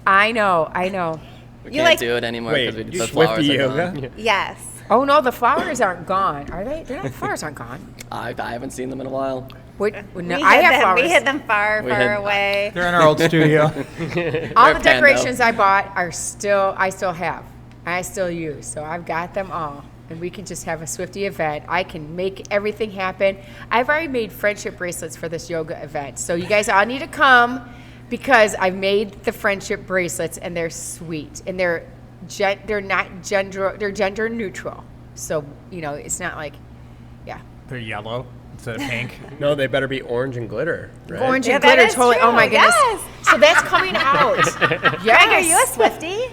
I know. We You can't do it anymore Wait, because the Swiftie flowers are yoga? gone. Yes. Oh no, the flowers aren't gone, are they? The flowers aren't gone. I haven't seen them in a while. Wait, We no, hid I have them. flowers. We hid them far, We far hid- away. They're in our old studio. All They're the pando. decorations I bought I still have. I still use. So I've got them all. And we can just have a Swiftie event. I can make everything happen. I've already made friendship bracelets for this yoga event. So you guys all need to come because I've made the friendship bracelets and they're sweet. And they're not gender neutral. So, it's not yeah. They're yellow. instead of pink. No, they better be orange and glitter, right? Orange Yeah, and that glitter, is totally. Oh my true, goodness. yes. So that's coming out. Yes. Greg, are you a Swiftie?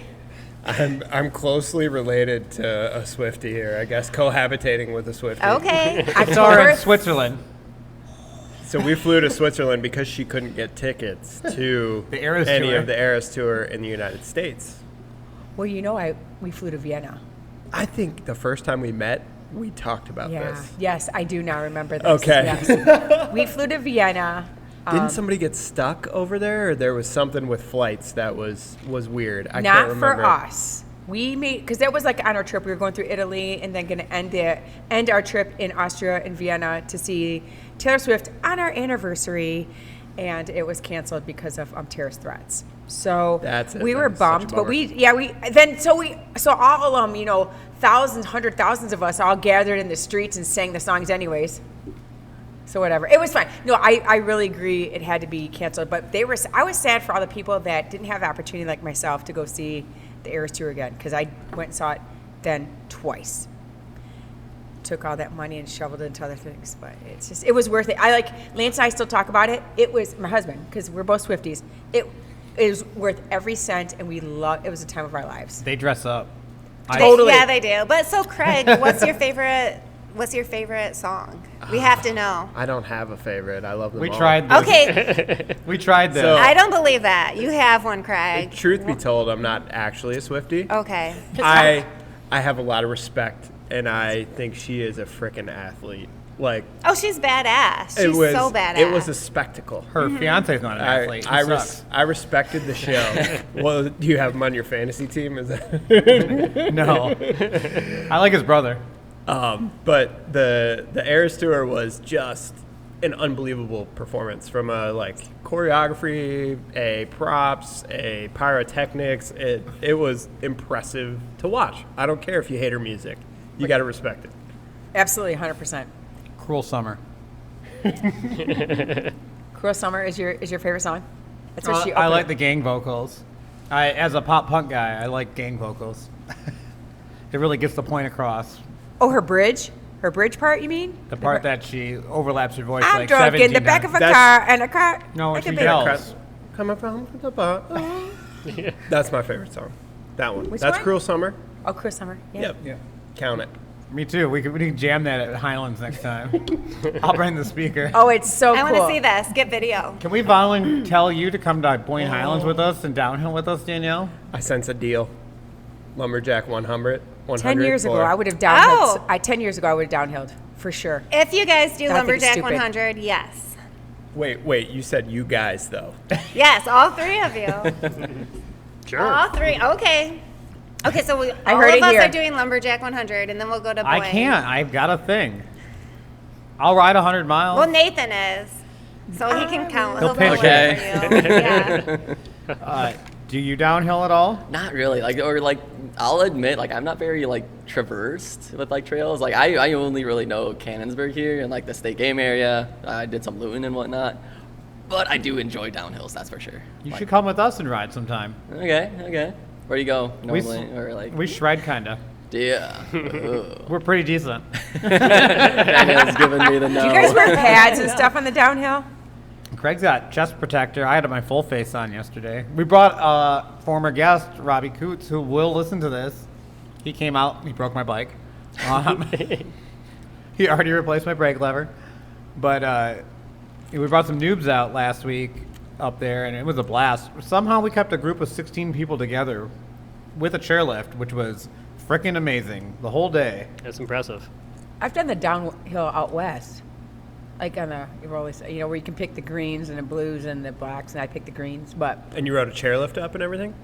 I'm closely related to a Swiftie here. I guess cohabitating with a Swiftie. Okay. I saw her in Switzerland. So we flew to Switzerland because she couldn't get tickets to The Eras any Tour. of the Eras Tour in the United States. Well, we flew to Vienna. I think the first time we met, we talked about Yeah. this. Yes, I do now remember this. Okay. Yes. We flew to Vienna. Didn't somebody get stuck over there, or there was something with flights that was weird? I Not can't remember. for us. We made, because that was like on our trip. We were going through Italy and then going to end our trip in Austria and Vienna to see Taylor Swift on our anniversary, and it was canceled because of terrorist threats. So That's it. we were That's such a bummed, but bummer. so all of them, thousands, hundred thousands of us all gathered in the streets and sang the songs anyways. So whatever, it was fine. No, I really agree. It had to be canceled, but I was sad for all the people that didn't have the opportunity, like myself, to go see the Eras Tour again, because I went and saw it then twice. Took all that money and shoveled it into other things, but it was worth it. Lance and I still talk about it. It was my husband, because we're both Swifties. It is worth every cent, and it was a time of our lives. They dress up. Totally. Yeah, they do. But so, Craig, what's your favorite song? We have to know. I don't have a favorite. I love them We all. tried this. Okay, We tried this. So- I don't believe that. You have one, Craig. Truth be told, I'm not actually a Swiftie. Okay. I have a lot of respect, and I think she is a freaking athlete. Like, Oh, she's badass. She's it was so badass. It was a spectacle. Her fiance's not an athlete. He sucks. I respected the show. Well, do you have him on your fantasy team? Is that No. I like his brother. But the Eras Tour was just an unbelievable performance from a choreography, a props, a pyrotechnics. It was impressive to watch. I don't care if you hate her music. You got to respect it. Absolutely, 100%. Cruel Summer. Cruel Summer is your favorite song? That's what she I opened like it. the gang vocals. As a pop punk guy, I like gang vocals. It really gets the point across. Oh, her bridge part, you mean? The part that she overlaps her voice I'm like drunk 17 in the back times. of a That's- car, and a car. No, like she a baby. yells. Coming from the bar. That's my favorite song. That one. Which That's one? Cruel Summer. Oh, Cruel Summer. Yeah. Yep. Yeah. Count it. Me too. We can jam that at Highlands next time. I'll bring the speaker. Oh, it's so I cool. want to see this. Get video. Can we tell you to come to Boyne Highlands with us and downhill with us, Danielle? I sense a deal. Lumberjack 100. 10 years ago, for- I would have downhilled. Oh. 10 years ago, I would have downhilled for sure. If you guys do I think it's Lumberjack stupid. 100, yes. Wait. You said you guys though. Yes, all three of you. Sure. All three. Okay. Okay, so I all heard of it us here. are doing Lumberjack 100, and then we'll go to Boyne. I can't. I've got a thing. I'll ride 100 miles. Well, Nathan is, so he can count. He'll He'll pitch vote for you. Yeah. Do you downhill at all? Not really. I'll admit, I'm not very traversed with trails. I only really know Cannonsburg here and the state game area. I did some looting and whatnot, but I do enjoy downhills. That's for sure. You should come with us and ride sometime. Okay. Where do you go normally? We shred kinda. Yeah. We're pretty decent. Danielle's giving me the no. Do you guys wear pads and stuff on the downhill? Craig's got chest protector. I had my full face on yesterday. We brought a former guest, Robbie Coots, who will listen to this. He came out. He broke my bike. He already replaced my brake lever. But we brought some noobs out last week up there, and it was a blast. Somehow we kept a group of 16 people together with a chairlift, which was freaking amazing the whole day. That's impressive. I've done the downhill out west, on the where you can pick the greens and the blues and the blacks, and I picked the greens. But And you rode a chairlift up and everything?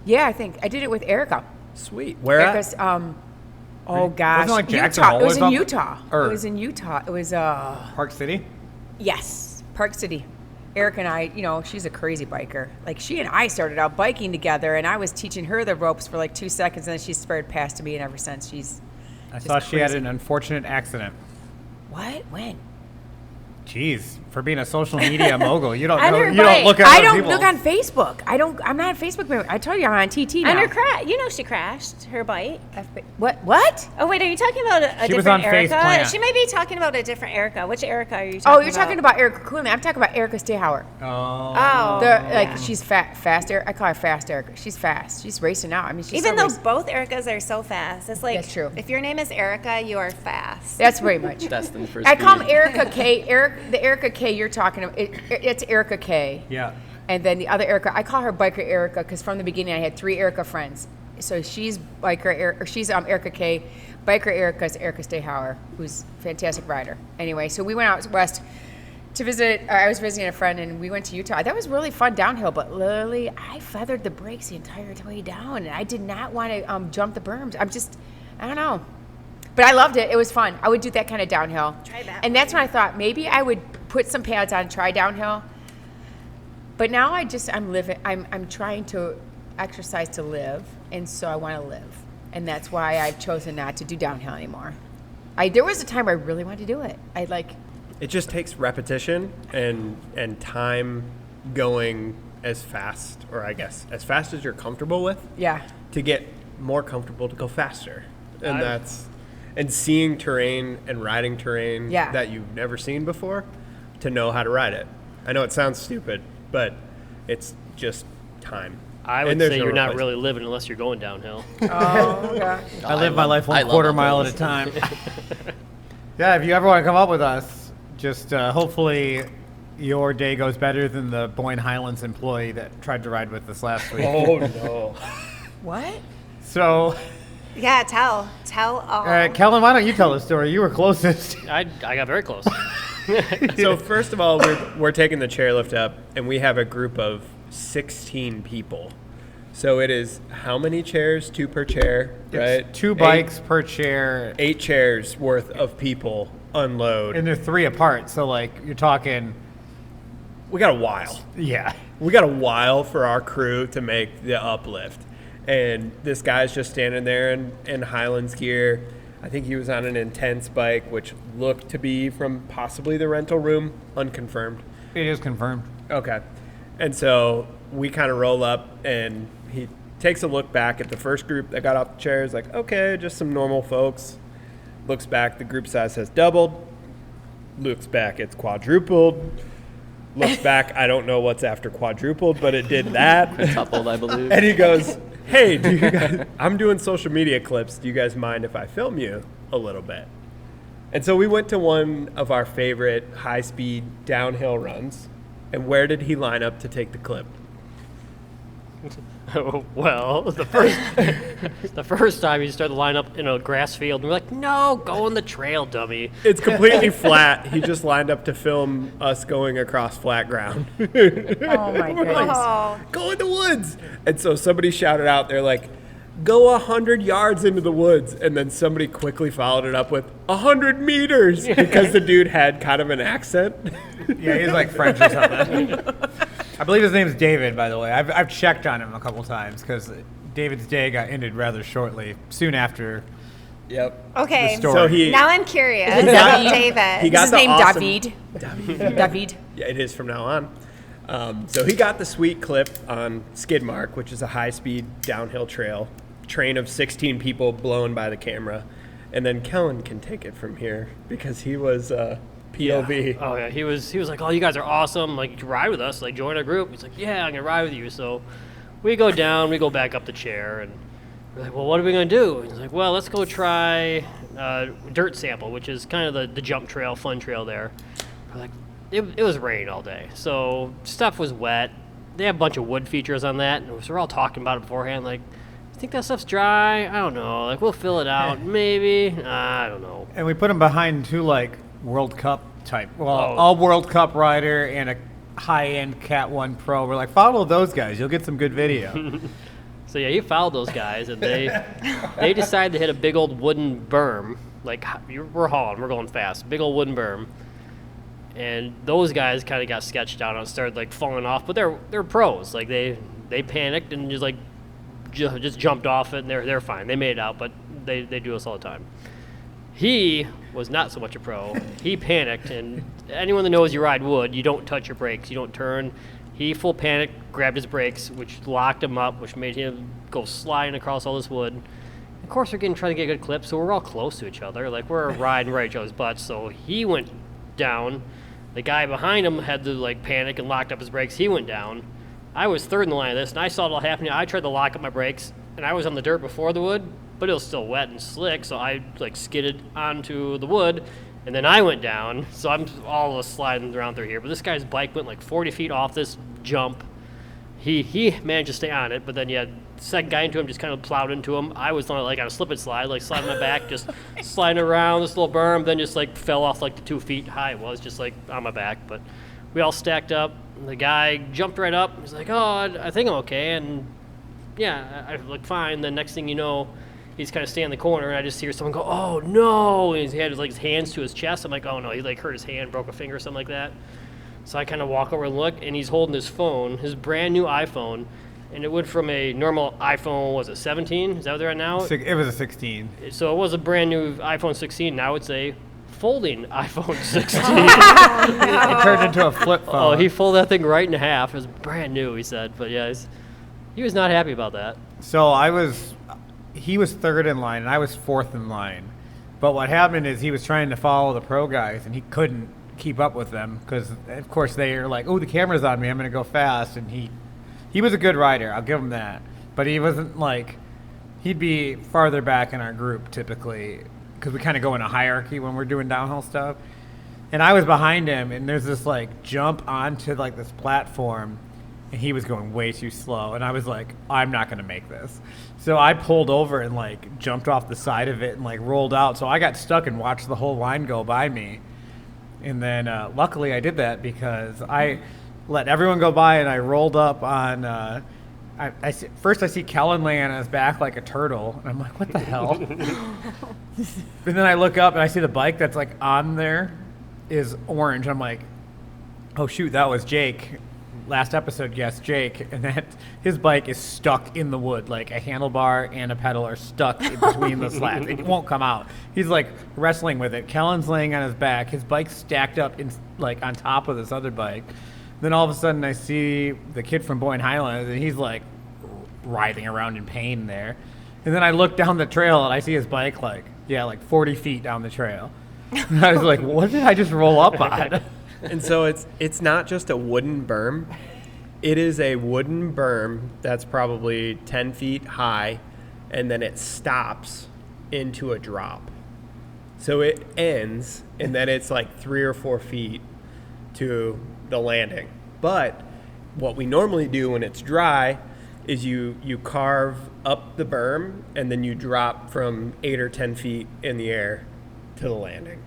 yeah, I think I did it with Erica. Sweet. Where at? Erica's, oh gosh, Wasn't it like Jackson Utah. Hole It or was in something? Utah. Or- It was in Utah. It was Park City? yes, Park City. Erica and I, she's a crazy biker. She and I started out biking together, and I was teaching her the ropes for 2 seconds, and then she spurred past me, and ever since she's I just saw she had crazy. an unfortunate accident. What? When? Jeez, for being a social media mogul. You don't On know. her You don't bike. look at I other don't people. look on Facebook. I'm not a Facebook member. I told you I'm on TT now. And her you know, she crashed her bike. What? Oh wait, are you talking about a She was different on Face Erica? Plant. She might be talking about a different Erica. Which Erica are you talking Oh, about? you're talking about Erica Coolman. I'm talking about Erica Stayhauer. Oh. She's faster. I call her fast Erica. She's fast. She's racing out. I mean, she's Even so though racing. both Ericas are so fast, it's like That's true. if your name is Erica, you are fast. That's very much. Destined for I call speed. him Erica K. The Erica K you're talking about, it's Erica K. Yeah. And then the other Erica, I call her Biker Erica because from the beginning I had 3 Erica friends. So she's she's Erica K. Biker Erica is Erica Stayhauer, who's a fantastic rider. Anyway, so we went out west to visit. I was visiting a friend, and we went to Utah. That was really fun downhill, but literally I feathered the brakes the entire way down, and I did not want to jump the berms. I don't know. But I loved it. It was fun. I would do that kind of downhill. Try that And that's when I thought maybe I would put some pads on and try downhill. But now I'm living. I'm trying to exercise to live, and so I want to live, and that's why I've chosen not to do downhill anymore. There was a time where I really wanted to do it. It just takes repetition and time going as fast, or I guess as fast as you're comfortable with, Yeah. to get more comfortable to go faster. And I- and seeing terrain and riding terrain Yeah. that you've never seen before to know how to ride it. I know it sounds stupid, but it's just time. I And would there's say no you're not replacement. really living unless you're going downhill. Oh gosh. I live my life I one love quarter uphill. mile at a time. Yeah, if you ever want to come up with us, just hopefully your day goes better than the Boyne Highlands employee that tried to ride with us last week. Oh no. What? So, Yeah, tell all. Kellen, why don't you tell the story? You were closest. I got very close. So first of all, we're taking the chairlift up, and we have a group of 16 people. So it is how many chairs? 2 per chair, right? It's 2 bikes per chair, 8 chairs worth of people unload. and they're 3 apart. So, like, you're talking, We got a while. yeah. We got a while for our crew to make the uplift. And this guy's just standing there in Highlands gear. I think he was on an intense bike, which looked to be from possibly the rental room, unconfirmed. It is confirmed. Okay. And so we kind of roll up, and he takes a look back at the first group that got off the chairs, like, okay, just some normal folks. Looks back, the group size has doubled. Looks back, it's quadrupled. Looks back, I don't know what's after quadrupled, but it did that. Coupled, I believe. And he goes, hey, do you guys, I'm doing social media clips. Do you guys mind if I film you a little bit? And so we went to one of our favorite high-speed downhill runs. And where did he line up to take the clip? Well, the first time he started to line up in a grass field, and we're like, no, go on the trail, dummy. It's completely flat. He just lined up to film us going across flat ground. Oh my goodness. Oh, Go in the woods. And so somebody shouted out, they're like, go 100 yards into the woods. And then somebody quickly followed it up with 100 meters because the dude had kind of an accent. Yeah, he's like French or something. I believe his name's David, by the way. I've checked on him a couple times because David's day got ended rather shortly, soon after. Yep. okay. The story. So he, Now I'm curious Is it about David? David. He Is got his the name awesome- David? David. yeah, it is from now on. So he got the sweet clip on Skidmark, which is a high-speed downhill train of 16 people blown by the camera. And then Kellen can take it from here because he was POV. Oh yeah, he was like, oh, you guys are awesome. Like, you can ride with us. Like, join our group. He's like, yeah, I'm gonna ride with you. So we go down, we go back up the chair, and we're like, well, what are we gonna do? And he's like, well, let's go try dirt sample, which is kind of the jump trail, fun trail there. We're like, it was rain all day, so stuff was wet. They have a bunch of wood features on that, and so we're all talking about it beforehand. Like, I think that stuff's dry. I don't know. Like, we'll fill it out, maybe. I don't know. And we put him behind 2 like World Cup type, Oh. all World Cup rider and a high-end Cat 1 Pro. We're like, follow those guys. You'll get some good video. So yeah, he followed those guys, and they decided to hit a big old wooden berm. Like, we're hauling, we're going fast, big old wooden berm, and those guys kind of got sketched out and started like falling off. But they're pros. Like they panicked and just just jumped off it, and they're fine. They made it out, but they do this all the time. He was not so much a pro. He panicked, and anyone that knows you ride wood, you don't touch your brakes, you don't turn. He full panicked, grabbed his brakes, which locked him up, which made him go sliding across all this wood. Of course, we're trying to get a good clip, so we're all close to each other. Like, we're riding right each other's butts, so he went down. The guy behind him had to, like, panic and locked up his brakes. He went down. I was third in the line of this, and I saw it all happening. I tried to lock up my brakes, and I was on the dirt before the wood, but it was still wet and slick, so I like skidded onto the wood, and then I went down. So I'm all sliding around through here. But this guy's bike went like 40 feet off this jump. He managed to stay on it, but then the second guy into him just kind of plowed into him. I was on like on a slip and slide, like sliding my back, just sliding around this little berm, then just like fell off like the 2 feet high it was, just like on my back. But we all stacked up. The guy jumped right up. He's like, "Oh, I think I'm okay," and yeah, I look fine. The next thing you know, he's kind of standing in the corner, and I just hear someone go, "Oh no!" And he had like his hands to his chest. I'm like, "Oh no!" He like hurt his hand, broke a finger, or something like that. So I kind of walk over and look, and he's holding his phone, his brand new iPhone, and it went from a normal iPhone, was it 17? Is that what they're at now? It was a 16. So it was a brand new iPhone 16. Now it's a folding iPhone 16. It turned into a flip phone. Oh, he folded that thing right in half. It was brand new, he said. But yeah, he was not happy about that. So he was third in line, and I was fourth in line. But what happened is he was trying to follow the pro guys, and he couldn't keep up with them because, of course, they are like, "Oh, the camera's on me. I'm going to go fast." And he was a good rider. I'll give him that. But he wasn't like – he'd be farther back in our group typically because we kind of go in a hierarchy when we're doing downhill stuff. And I was behind him, and there's this, like, jump onto, like, this platform, and he was going way too slow. And I was like, I'm not going to make this. So I pulled over and, like, jumped off the side of it and, like, rolled out. So I got stuck and watched the whole line go by me. And then luckily I did that because I let everyone go by, and I rolled up on first I see Kellen laying on his back like a turtle, and I'm like, what the hell? And then I look up, and I see the bike that's like on there is orange. I'm like, oh shoot, that was Jake. Last episode guest Jake, and that his bike is stuck in the wood, like a handlebar and a pedal are stuck in between the slats. It won't come out. He's like wrestling with it. Kellen's laying on his back. His bike's stacked up in like on top of this other bike. Then all of a sudden I see the kid from Boyne Highlands, and he's like writhing around in pain there. And then I look down the trail, and I see his bike like 40 feet down the trail. And I was like, what did I just roll up on? And so it's not just a wooden berm. It is a wooden berm that's probably 10 feet high, and then it stops into a drop. So it ends, and then it's like 3 or 4 feet to the landing. But what we normally do when it's dry is you carve up the berm, and then you drop from 8 or 10 feet in the air to the landing.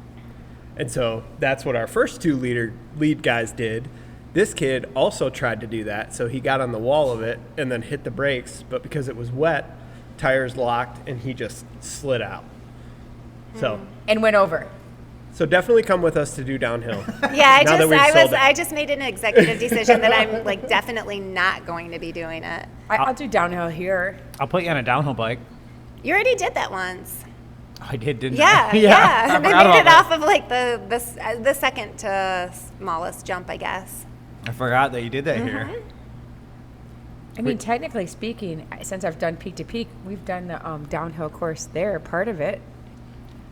And so that's what our first two lead guys did. This kid also tried to do that, so he got on the wall of it and then hit the brakes, but because it was wet, tires locked, and he just slid out. So And went over. So definitely come with us to do downhill. Yeah, I I just made an executive decision that I'm like definitely not going to be doing it. I'll do downhill here. I'll put you on a downhill bike. You already did that once. I did, didn't Yeah, I? yeah. I They forgot made about it that. off of like the second to smallest jump, I guess. I forgot that you did that here. I mean, technically speaking, since I've done peak to peak, we've done the downhill course there, part of it.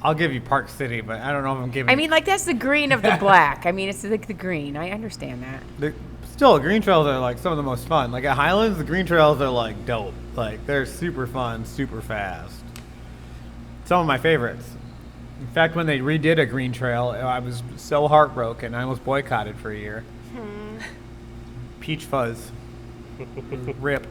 I'll give you Park City, but I don't know if I'm giving. I mean, like, that's the green of the black. I mean, it's like the green. I understand that. Still, green trails are like some of the most fun. Like at Highlands, the green trails are like dope. Like they're super fun, super fast. Some of my favorites. In fact, when they redid a green trail, I was so heartbroken. I almost boycotted for a year. Peach Fuzz. Rip.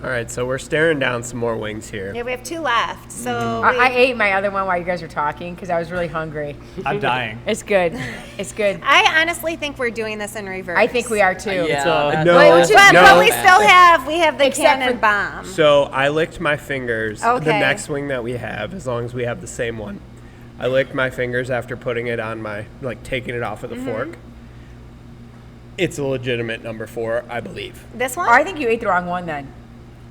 All right, so we're staring down some more wings here. Yeah, we have 2 left. So I ate my other one while you guys were talking because I was really hungry. I'm dying. It's good. It's good. I honestly think we're doing this in reverse. I think we are too. Yeah. No, But we still have the Except cannon for- bomb. So I licked my fingers. The Okay. next wing that we have, as long as we have the same one, I licked my fingers after putting it on my, like taking it off of the fork. It's a legitimate number 4, I believe. This one? Or I think you ate the wrong one then.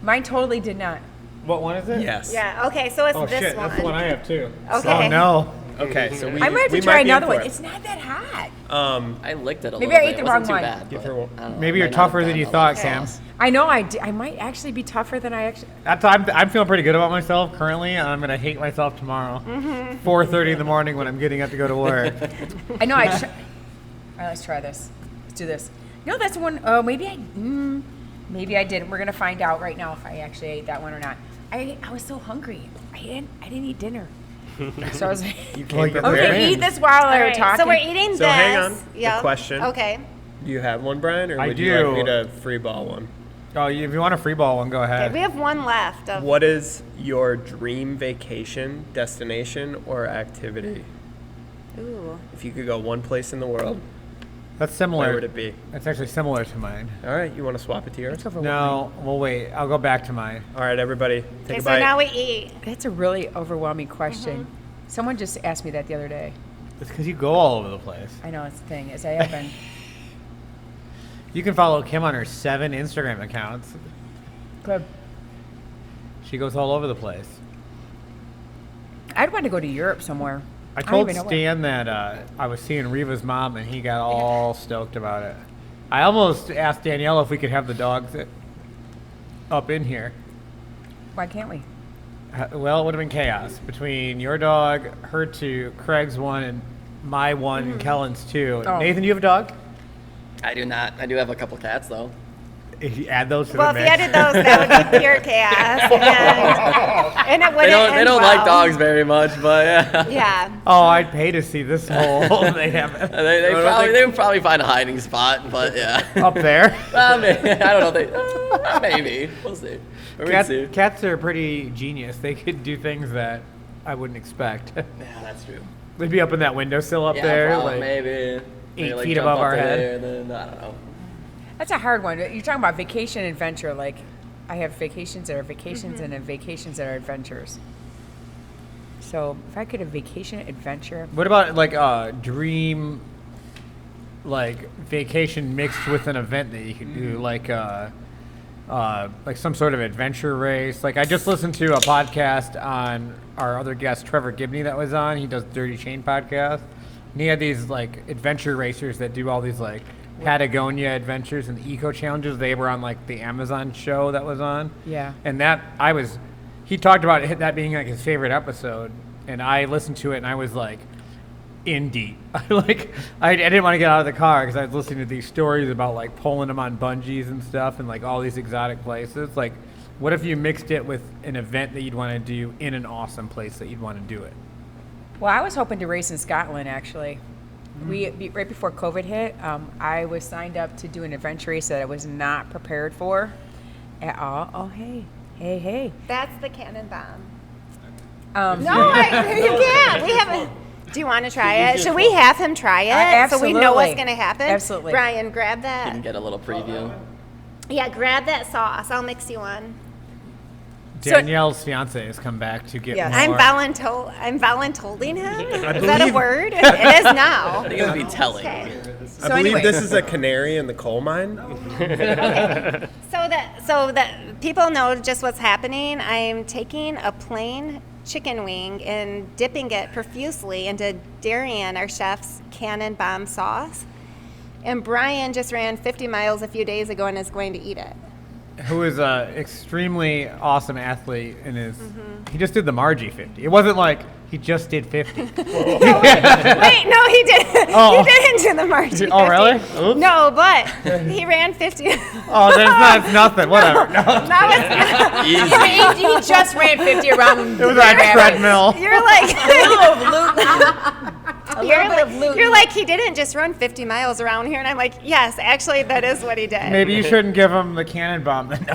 Mine totally did not. What one is it? Yes. Yeah. Okay, so it's Oh this shit, one. that's the one I have too. Okay. Oh no. Okay, so we I might have we to try might be in another for one. it. It's not that hot. I licked it a Maybe little I ate bit. the It wasn't wrong too one. bad. Give but her one. I don't know. Maybe It you're might not have tougher than been you a thought, lot Cam. sauce. I know I might actually be tougher than I actually. I'm feeling pretty good about myself currently, and I'm gonna hate myself tomorrow. 4:30 in the morning when I'm getting up to go to work. I know. All right, let's try this. Let's do this. No, that's one. Oh, maybe I didn't. We're gonna find out right now if I actually ate that one or not. I was so hungry. I didn't eat dinner. So I was like, You Well, came you're I'm prepared. gonna in. eat this while All they're right, talking. so we're eating So this. hang on. The Yep. question. Okay. Do you have one, Brian, or I would you like me do. to free ball one? Oh, if you want a free ball one, go Okay, ahead. we have one left. Of, What is your dream vacation, destination, or activity? Ooh. If you could go one place in the world, That's where similar. would it be? That's actually similar to mine. All right, you want to swap it to yours? That's overwhelming. No, well wait. I'll go back to mine. All right, everybody, take Okay, a so bite. now we eat. That's a really overwhelming question. Someone just asked me that the other day. It's because you go all over the place. I know it's the thing is I have been. You can follow Kim on her 7 Instagram accounts. Good. She goes all over the place. I'd want to go to Europe somewhere. I don't told even know where. Stan that I was seeing Reva's mom, and he got all stoked about it. I almost asked Danielle if we could have the dogs up in here. Why can't we? Well, it would have been chaos between your dog, her 2, Craig's 1, and my 1, and Kellen's 2. Oh. Nathan, do you have a dog? I do not. I do have a couple cats though. If you add those to Well, the if you mix. added those, that would be pure chaos. And it They wouldn't don't. They end don't well. like dogs very much, but yeah. Yeah. Oh, I'd pay to see this hole they have They would probably find a hiding spot, but yeah. up there. Well, maybe, I don't know. Maybe we'll see. Or we'll see. Cats are pretty genius. They could do things that I wouldn't expect. Yeah, that's true. They'd be up in that windowsill up Yeah, there, probably, like maybe. Maybe, 8 feet jump above up our to head. there, then, I don't know. That's a hard one. You're talking about vacation adventure. Like, I have vacations that are vacations and then vacations that are adventures. So if I could have vacation adventure, What about like a dream, like vacation mixed with an event that you could do, like some sort of adventure race? Like I just listened to a podcast on our other guest Trevor Gibney that was on. He does Dirty Chain podcast, and he had these like adventure racers that do all these like Patagonia adventures and eco challenges. They were on like the Amazon show that was on. Yeah. And he talked about that being like his favorite episode, and I listened to it and I was like in deep. I didn't want to get out of the car because I was listening to these stories about like pulling them on bungees and stuff and like all these exotic places. Like, what if you mixed it with an event that you'd want to do in an awesome place that you'd want to do it? well, I was hoping to race in Scotland actually. Right before COVID hit, I was signed up to do an adventure race that I was not prepared for at all. Oh, hey. That's the cannon bomb. No, You can't. We haven't. Do you want to try it? Should we have him try it so we absolutely. know what's going to happen? Absolutely. Brian, grab You that. can get a little preview. Yeah, grab that sauce. I'll mix you one. Danielle's fiance has come back to get Yes. more. I'm voluntolding him. Is that a word? It is now. I think it would be telling. Okay. I believe anyway. this is a canary in the coal mine. So that people know just what's happening, I'm taking a plain chicken wing and dipping it profusely into Darian, our chef's cannon bomb sauce. And Brian just ran 50 miles a few days ago and is going to eat it. Who is a extremely awesome athlete and he just did the Margie 50. It wasn't like he just did 50. Wait, no, he didn't. Oh. He didn't do the March. 50. Oh, really? Oops. No, but he ran 50. Oh, that's nothing. Whatever. No. Now it's Easy. he just ran 50 around. It was on a treadmill. You're like little bit of loot. you're like he didn't just run 50 miles around here, and I'm like, yes, actually that is what he did. Maybe you shouldn't give him the cannon bomb then.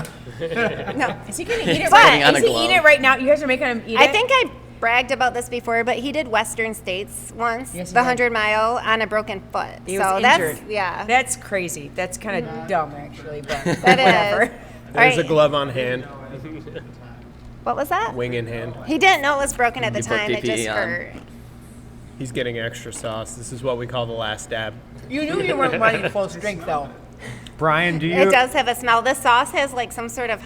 No, Is he gonna eat it But- right? on Is a he glove. eating it right now? You guys are making him eat it. I think I bragged about this before, but he did Western States once, Yes, he the did. 100-mile on a broken foot. He so was that's injured. yeah, That's crazy. That's kind of dumb, actually. But that whatever. is. There's a Alright, glove on hand, what was that? wing in hand. He didn't know it was broken at the You put time. It PPE just on. hurt. He's getting extra sauce. This is what we call the last dab. You knew you weren't running full strength, though. Brian, do you? It does have a smell. This sauce has like some sort of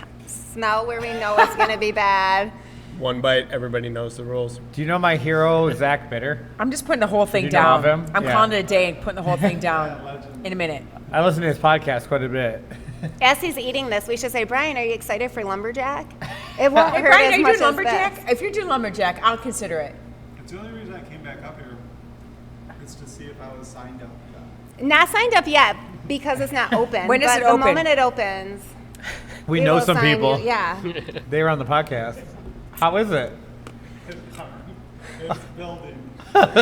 now where we know it's going to be bad. One bite, everybody knows the rules. Do you know my hero, Zach Bitter? I'm just putting the whole thing you know down. of him? I'm Yeah. calling it a day and putting the whole thing down in a minute. I listen to his podcast quite a bit. As he's eating this, we should say, Brian, are you excited for Lumberjack? It won't Hey, hurt Brian, as are you much doing as lumberjack? this. If you're doing lumberjack, I'll consider it. It's the only reason I came back up here is to see if I was signed up. Not signed up yet because it's not open. When does but it open? The moment it opens, We know will some sign people. you- Yeah. They were on the podcast. How is it? It's building. It's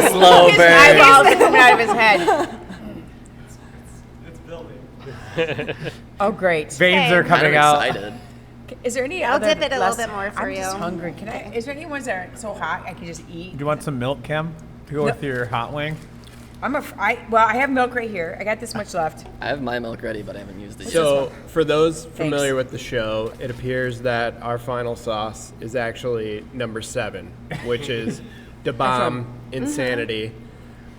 a slow His burn. eyeballs are coming out of his head. It's building. Oh, great. Veins Okay. are coming I'm out. excited. Is there any I'll other dip it a little less- bit more for I'm just you. hungry. Can I? Is there any ones that are so hot I can just eat? Do you want some milk, Kim, to go with your hot wing? I have milk right here. I got this much left. I have my milk ready, but I haven't used it yet. So, for those familiar with the show, it appears that our final sauce is actually number 7, which is Da Bomb Insanity,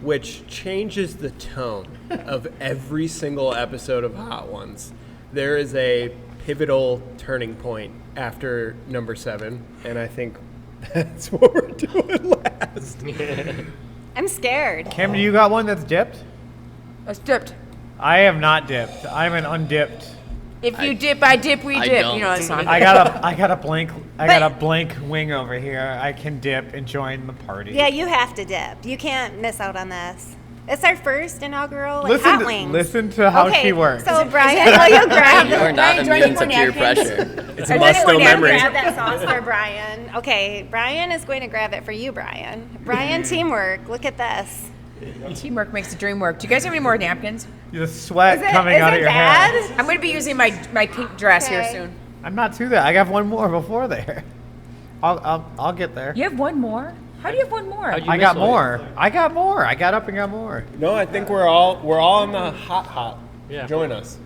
which changes the tone of every single episode of Hot Ones. There is a pivotal turning point after number 7, and I think that's what we're doing last. I'm scared. Kim, do you got one that's dipped? It's dipped. I am not dipped. I'm an undipped. If you dip, I dip, we I dip. don't. You know that song. I got a blank wing over here. I can dip and join the party. Yeah, you have to dip. You can't miss out on this. It's our first inaugural hot wings. Listen to how okay, she works. So Brian, will you grab? You are not Brian, do I need immune to more peer napkins? pressure. It's Are a there muscle any more memory. Grab that sauce for Brian. Okay, Brian is going to grab it for you, Brian. Brian, teamwork. Look at this. Teamwork makes the dream work. Do you guys have any more napkins? The sweat Is it- coming is out it of your bad? head. I'm going to be using my pink dress here Okay. soon. I'm not to that. I got one more before there. I'll get there. You have one more? How do you have one more? How'd you I miss got one? more. I got more. I got up and got more. No, I think we're all in the hot. Yeah. Join us.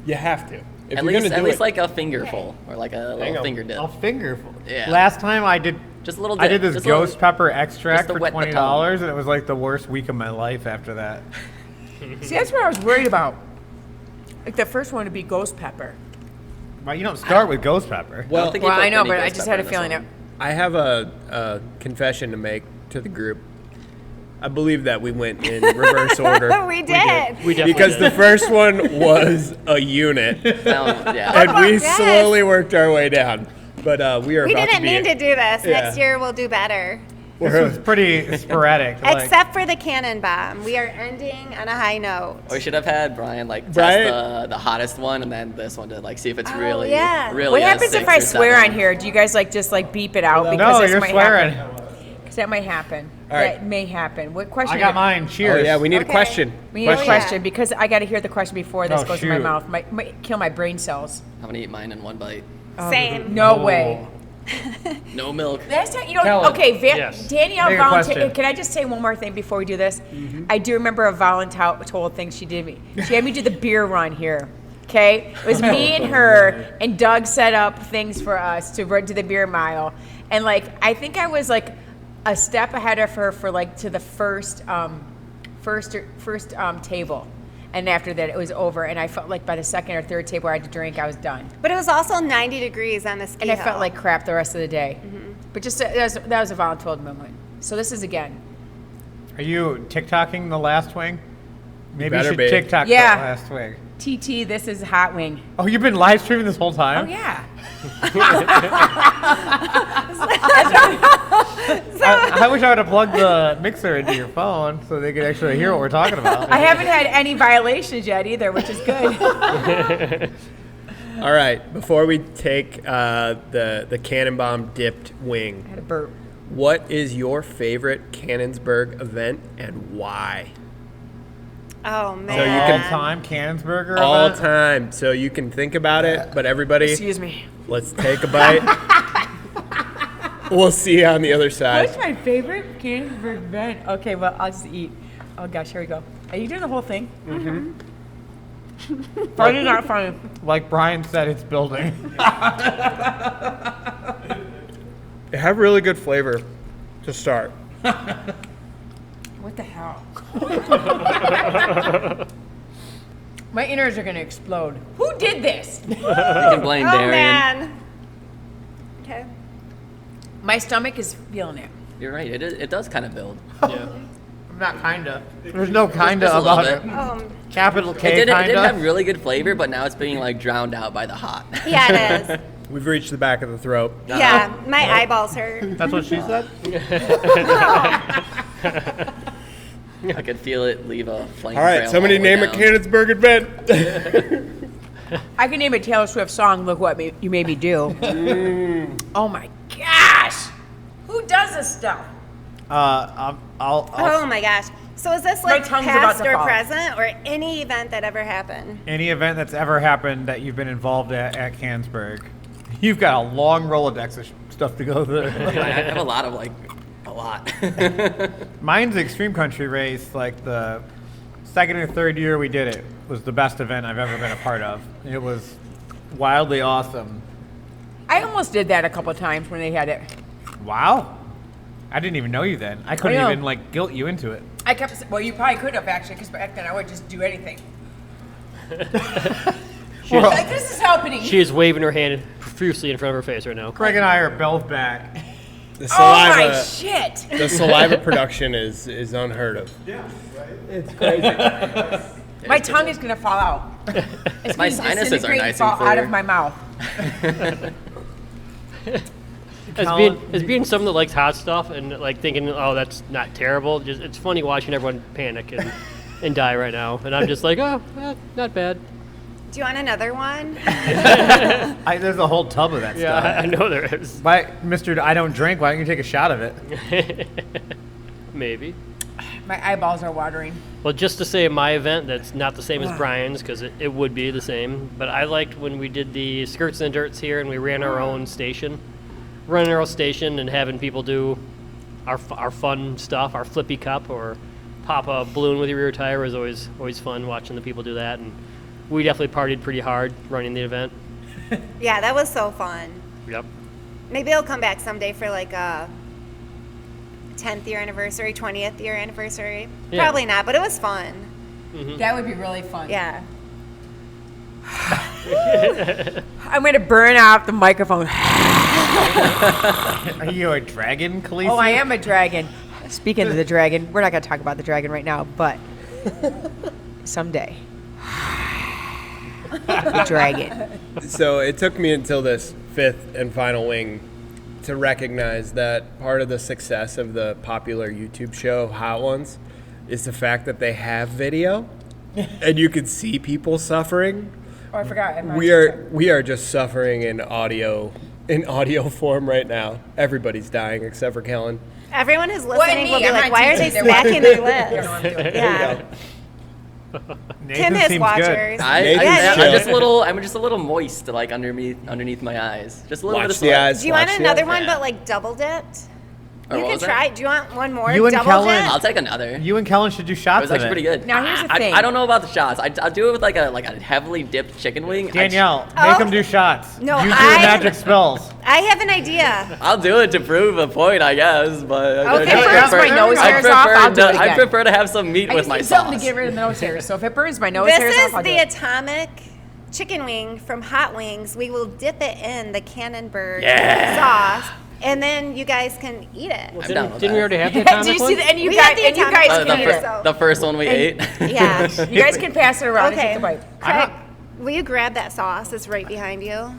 You have to. If At you're least, gonna do at least it, like a fingerful or like a Hang little on. finger dip. A fingerful. Yeah. Last time I did. Just a little I dip, did this just a little- ghost pepper extract just to for wet the $20, and it was like the worst week of my life after that. See, that's what I was worried about. Like the first one would be ghost pepper. Well, you don't start with ghost pepper. I don't think you Well, put I know, any but I ghost just pepper had a in this feeling one. that. I have a confession to make to the group. I believe that we went in reverse order. We did. We definitely Because did. the first one was a unit, Yeah. and we Yes. slowly worked our way down. But we are We about didn't to be. mean to do this. Yeah. Next year we'll do better. This was pretty sporadic. like- Except for the cannon bomb. We are ending on a high note. We should have had Brian like Brian- test the hottest one and then this one to like see if it's really, yeah. really. What a happens 6 if I or swear 7. on here? Do you guys just beep it out? no, this you're might swearing. Because that might happen. All right. That may happen. What question? I got mine. Oh Cheers. yeah, we need Okay. a question. We need a yeah. question because I got to hear the question before this Oh, goes in my shoot. mouth. Might kill my brain cells. I'm gonna eat mine in one bite. Same. No Oh. way. No milk. Last time, Kellen. okay, Yes. Danielle Make a volunteered. question. Can I just say one more thing before we do this? I do remember a voluntold thing she did me. She had me do the beer run here. Okay, it was me and her, and Doug set up things for us to run to the beer mile, and I think I was a step ahead of her for to the first table. And after that, it was over, and I felt like by the second or third table I had to drink, I was done. But it was also 90 degrees on the ski And I hill. felt like crap the rest of the day. But just that was a voluntold moment. So this is again. Are you TikToking the last wing? Maybe you better should be. TikTok Yeah. the last wing. TT, this is Hot Wing. Oh, you've been live streaming this whole Oh time? yeah. I wish I would have plugged the mixer into your phone so they could actually hear what we're talking about. I haven't had any violations yet either, which is good. All right, before we take the cannon bomb dipped wing, I had a burp. what is your favorite Cannonsburg event and why? oh man. So you All can- time Cannonsburger All event? time, so you can think about it. But everybody, Excuse me. let's take a bite. We'll see you on the other side. What's my favorite Cannonsburg event? Okay, well, I'll just eat. Oh gosh, here we go. Are you doing the whole thing? Mm-hmm. Funny, not funny. Like Brian said, it's building. They have really good flavor to start. What the hell? My innards are gonna explode. Who did this? You can blame Oh Darian. man. Okay. My stomach is feeling it. You're right. It does kind of build. Yeah. Not kinda. There's no kinda Just a little about it. bit. Capital K It did kinda. have really good flavor, but now it's being like drowned out by the hot. Yeah, it is. We've reached the back of the throat. Yeah, my eyeballs hurt. That's what she said? I could feel it leave a flame. All right, trail somebody all the way name a down. Cannonsburg event. I can name a Taylor Swift song. Look what you made me do. Oh my gosh! Who does this stuff? I'll Oh my gosh. So is this My like tongue's about past to or fall. present or any event that ever happened? any event that's ever happened that you've been involved at Cannonsburg. You've got a long Rolodex of stuff to go through. Yeah, I have a lot. Mine's the Extreme Country race. Like the second or third year we did it was the best event I've ever been a part of. It was wildly awesome. I almost did that a couple times when they had it. Wow. I didn't even know you then. I couldn't I know. even like guilt you into it. I kept. Well, you probably could have actually, because back then I would just do anything. Like this is happening. She is waving her hand profusely in front of her face right now. Craig and I are both back. The Oh my saliva, shit! the saliva production is unheard of. Yeah, right? It's crazy. My tongue is gonna fall out. It's My gonna sinuses are disintegrate and nice fall and out clear. of my mouth. As being someone that likes hot stuff and like thinking, oh, that's not terrible. Just it's funny watching everyone panic and die right now, and I'm just like, oh, not bad. Do you want another one? There's a whole tub of that Yeah, stuff. I know there is. But Mr. I don't drink. Why don't you take a shot of it? Maybe. My eyeballs are watering. Well, just to say my event, that's not the same as Brian's because it would be the same. But I liked when we did the Skirts and Dirts here and we ran our own station. Running our own station and having people do our fun stuff, our flippy cup or pop a balloon with your rear tire was always fun watching the people do that. And we definitely partied pretty hard running the event. Yeah, that was so fun. Yep. Maybe I'll come back someday for like a 10th year anniversary, 20th year anniversary. Yeah. Probably not, but it was fun. That would be really fun. Yeah. I'm gonna burn out the microphone. Are you a dragon, Khaleesi? Oh, I am a dragon. Speaking of the dragon, we're not gonna talk about the dragon right now, but someday. The dragon. So it took me until this fifth and final wing to recognize that part of the success of the popular YouTube show Hot Ones is the fact that they have video and you can see people suffering. Oh, I forgot. We are just suffering in audio form right now. Everybody's dying except for Kellen. Everyone who's What, listening me? will be I'm like, not why are they teaching. They're smacking their lips? Yeah. Yeah. Nathan Tim has seems watchers. I'm just a little moist, like underneath my eyes. Just a little bit of Watch the sweat. eyes. Do you want watch the another eyes. one, Yeah. but like double dipped? Or You what can was that? try. Do you want one more? You and double Kellen- dip? I'll take another. You and Kellen should do It shots was of actually it. pretty good. Now, here's the thing. I don't know about the shots. I'll do it with like a heavily dipped chicken wing. Danielle, Oh. make them do shots. No, you do I- magic spells. I have an idea. I'll do it to prove a point, I guess. But Okay, if it burns my nose hairs off, I'll do it I again. prefer to have some meat I with just my need something sauce. to get rid of the nose hairs. So if it burns my nose This hairs is off, I'll do the it. atomic chicken wing from Hot Wings. We will dip it in the Cannonsburg Yeah. sauce, and then you guys can eat it. I'm down with Didn't we that. already have the Do atomic you one? see that? And you We guys, had the and you atomic guys one can here, eat it. so- The first one we ate. Yeah. You guys can pass it around and Okay. take a bite. Craig, will you grab that sauce? It's right behind you.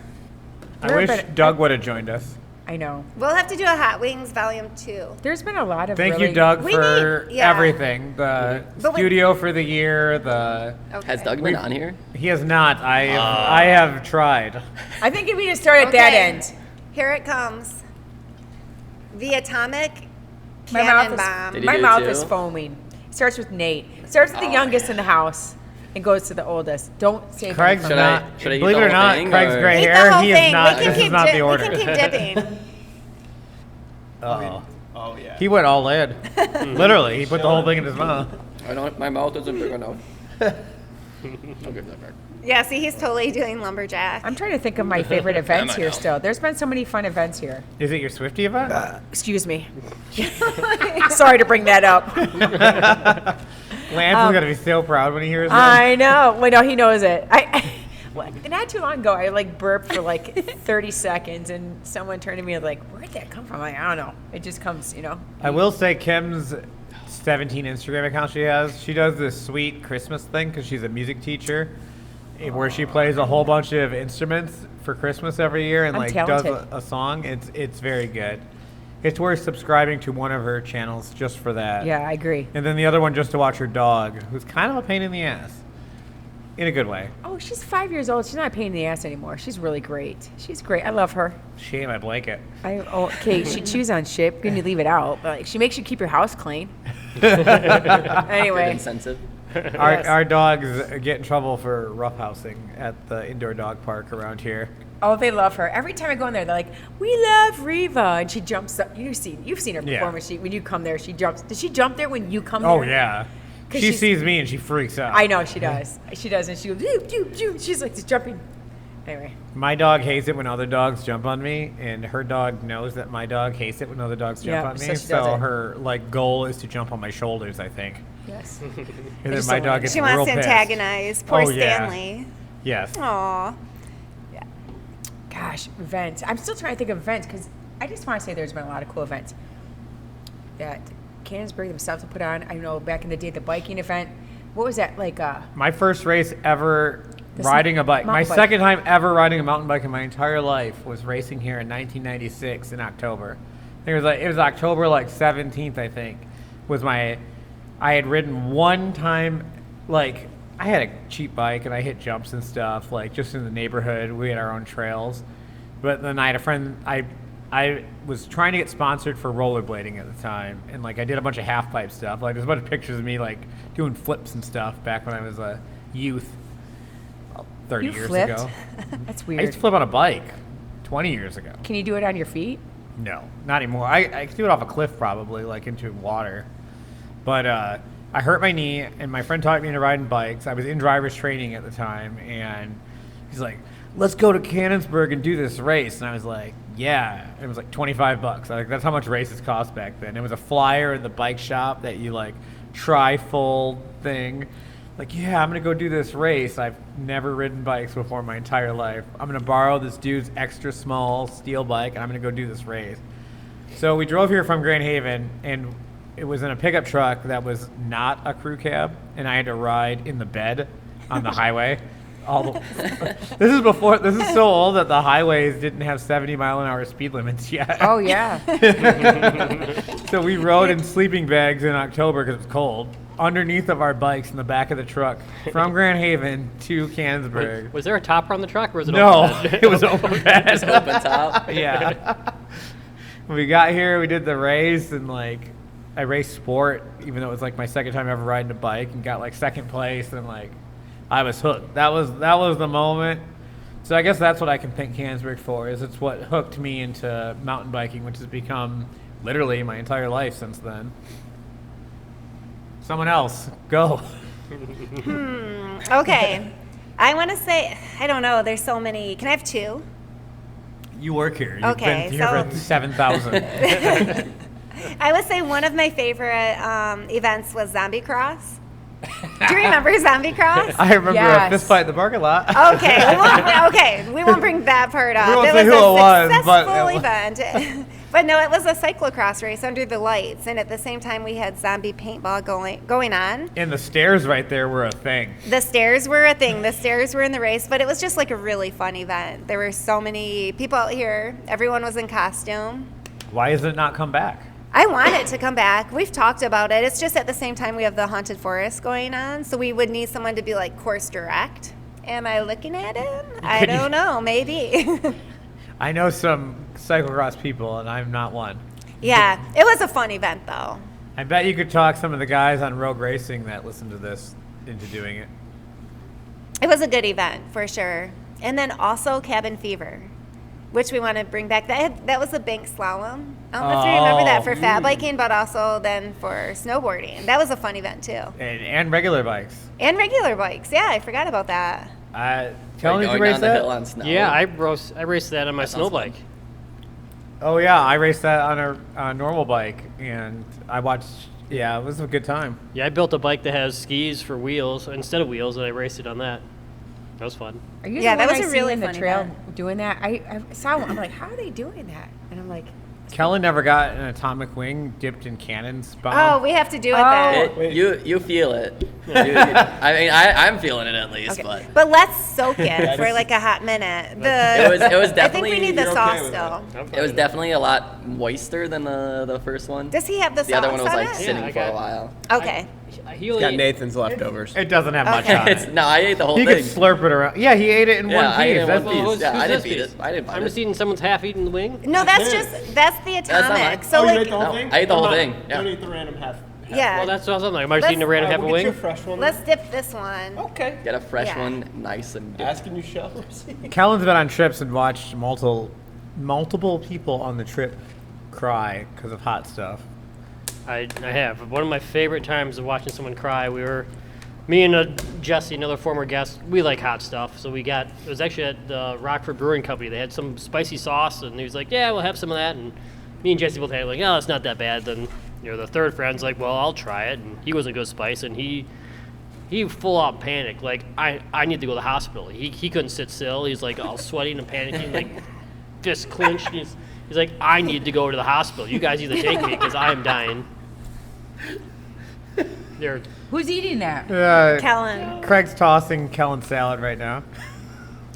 I wish but- Doug would have joined us. I know. We'll have to do a Hot Wings Volume 2. There's been a lot of Thank really, you, Doug, We for need- yeah. everything. The But we- studio for the year. Okay. Has Doug been on here? He has not. I have tried. I think if we just start at that Okay. end. Here it comes. The atomic My cannon mouth bomb. Did he My do it mouth too? is foaming. It starts with Nate. It starts with the youngest in the house and goes to the oldest. Don't say Craig's Should not. I- should I eat believe the it or whole not, thing, Craig's or- gray Eat the hair. whole He thing. is not. We can This keep is not the we order. can keep dipping. Oh. Oh yeah. He went all in. Literally, he put the whole thing in his mouth. I don't. My mouth isn't big enough. I'll give that back. Yeah, see, he's totally doing lumberjack. I'm trying to think of my favorite events I here know. still. There's been so many fun events here. Is it your Swiftie event? Excuse me. Sorry to bring that up. Lance is gonna be so proud when he hears that. I know. Well, no, he knows it. Well, not too long ago, I like burped for like 30 seconds, and someone turned to me and like, "Where'd that come from?" I don't know. It just comes, you know. I will say Kim's 17 Instagram account she has. She does this sweet Christmas thing because she's a music teacher, where she plays a whole bunch of instruments for Christmas every year and I'm like talented. does a song. It's very good. It's worth subscribing to one of her channels just for that. Yeah, I agree. And then the other one just to watch her dog, who's kind of a pain in the ass. In a good way. Oh, she's 5 years old. She's not a pain in the ass anymore. She's really great. She's great. I love her. She ate my blanket. Okay, she chews on shit. Can you leave it out? But like, she makes you keep your house clean. Anyway. Good incentive. Our dogs get in trouble for roughhousing at the indoor dog park around here. Oh, they love her. Every time I go in there, they're like, "We love Reva," and she jumps up. You've seen her Yeah. before when you come there. She jumps. Does she jump there when you come there? Oh yeah. 'Cause She she's- sees me and she freaks out. I know she does. She does, and she goes, "Doo, doo, doo." She's like just jumping. Anyway, My dog hates it when other dogs jump on me, and her dog knows that my dog hates it when other dogs jump Yeah, on me. so she does So it. her like goal is to jump on my shoulders, I think. yes. And then just my don't dog like gets She real wants to pissed. antagonize poor Oh, yeah. Stanley. Yes. Aw. Gosh, events. I'm still trying to think of events because I just want to say there's been a lot of cool events that Cannonsburg themselves have put on. I know back in the day, the biking event. What was that like? My first race ever This riding a bike. My mountain bike. second time ever riding a mountain bike in my entire life was racing here in 1996 in October. I think it was October like 17th, I think. I had ridden one time, like I had a cheap bike and I hit jumps and stuff, like just in the neighborhood. We had our own trails. But then I had a friend, I was trying to get sponsored for rollerblading at the time, and like I did a bunch of half pipe stuff. Like there's a bunch of pictures of me like doing flips and stuff back when I was a youth, 30 You years flipped? ago. That's I used weird. to flip on a bike 20 years ago. Can you do it on your feet? No, not anymore. I could do it off a cliff probably, like into water. But I hurt my knee, and my friend taught me to ride in bikes. I was in driver's training at the time, and he's like, "Let's go to Cannonsburg and do this race." And I was like, "Yeah." And it was like $25. Like that's how much races cost back then. It was a flyer in the bike shop that you like tri-fold thing. Like, yeah, I'm gonna go do this race. I've never ridden bikes before in my entire life. I'm gonna borrow this dude's extra small steel bike, and I'm gonna go do this race. So we drove here from Grand Haven, and it was in a pickup truck that was not a crew cab, and I had to ride in the bed on the highway. This is so old that the highways didn't have 70-mile-an-hour speed limits yet. Oh yeah. So we rode in sleeping bags in October because it was cold, underneath of our bikes in the back of the truck from Grand Haven to Cannonsburg. Was there a topper on the truck, or was it No, open bed? it was open bed. Open top. Yeah. When we got here, we did the race, and like I raced sport, even though it was like my second time ever riding a bike, and got like second place, and like I was hooked. That was the moment. So I guess that's what I can thank Cannonsburg for. Is it's what hooked me into mountain biking, which has become literally my entire life since then. Someone else, go. Okay. I want to say, I don't know, there's so many. Can I have two? You work here. You've Okay, been here for so- 7,000. I would say one of my favorite events was Zombie Cross. Do you remember Zombie Cross? I remember Yes. a fist fight in the parking lot. We won't bring that part up. We won't It say was who a it was, but successful it was- event. But no, it was a cyclocross race under the lights, and at the same time we had zombie paintball going on. And the stairs right there were a thing. The stairs were a thing. The stairs were in the race, but it was just like a really fun event. There were so many people out here. Everyone was in costume. Why has it not come back? I want it to come back. We've talked about it. It's just at the same time we have the haunted forest going on, so we would need someone to be like course direct. Am I looking at him? I Could you- don't know. Maybe. I know some cyclocross people, and I'm not one. Yeah, it was a fun event though. I bet you could talk some of the guys on Rogue Racing that listen to this into doing it. It was a good event for sure. And then also Cabin Fever, which we want to bring back. That was a bank slalom. I don't know if you remember that for fat biking, but also then for snowboarding. That was a fun event too. And regular bikes. And regular bikes. Yeah, I forgot about that. Tell me, did you Going race down the hill that? on snow. Yeah, I raced that on my That snow sounds fun. bike. Oh yeah, I raced that on a normal bike, and I watched Yeah, it was a good time. Yeah, I built a bike that has skis for wheels instead of wheels, and I raced it on that. That was fun. Are you Yeah, the that one was I a see really in the funny trail one. doing that? I saw one. I'm like, how are they doing that? And I'm like, Kellen never got an atomic wing dipped in Cannon's Oh, bomb. we have to do it then. You feel it. I mean, I'm feeling it at least, Okay. but But let's soak it for like a hot minute. it was I think definitely we need the you're sauce okay with still. it was definitely a lot moister than the first one. Does he have the sauce The other one was on like it? sitting Yeah, I for a got- while. Okay. He Got only Nathan's leftovers. It doesn't have much Okay. on It's it. no, I ate the whole He thing. could slurp it around. Yeah, he ate it in Yeah, one I ate piece. it in That's one piece. who's Yeah, I this didn't beat piece? it. I didn't bite I'm it. just eating someone's half eaten the wing. No, that's the not atomic. mine. So Oh, you like, ate the whole No, thing? I ate the whole Come on, thing. Don't Yeah. eat the random half. yeah. Well, that's what I was like. I might just Let's- eating a random half a We'll get you a wing. fresh one. let's dip this one. Okay. Get a fresh Yeah. one, nice and dipped. Asking you shells. Kellen's been on trips and watched multiple people on the trip cry because of hot stuff. I have. One of my favorite times of watching someone cry, me and Jesse, another former guest, we like hot stuff. So it was actually at the Rockford Brewing Company. They had some spicy sauce, and he was like, yeah, we'll have some of that. And me and Jesse both had it, like, oh, it's not that bad. Then, the third friend's like, well, I'll try it. And he wasn't good spice, and he full out panicked. Like, I need to go to the hospital. He couldn't sit still. He's like all sweating and panicking, like fist clenched. He's like, I need to go to the hospital. You guys either take me because I am dying. They're who's eating that? Kellen. Craig's tossing Kellen's salad right now.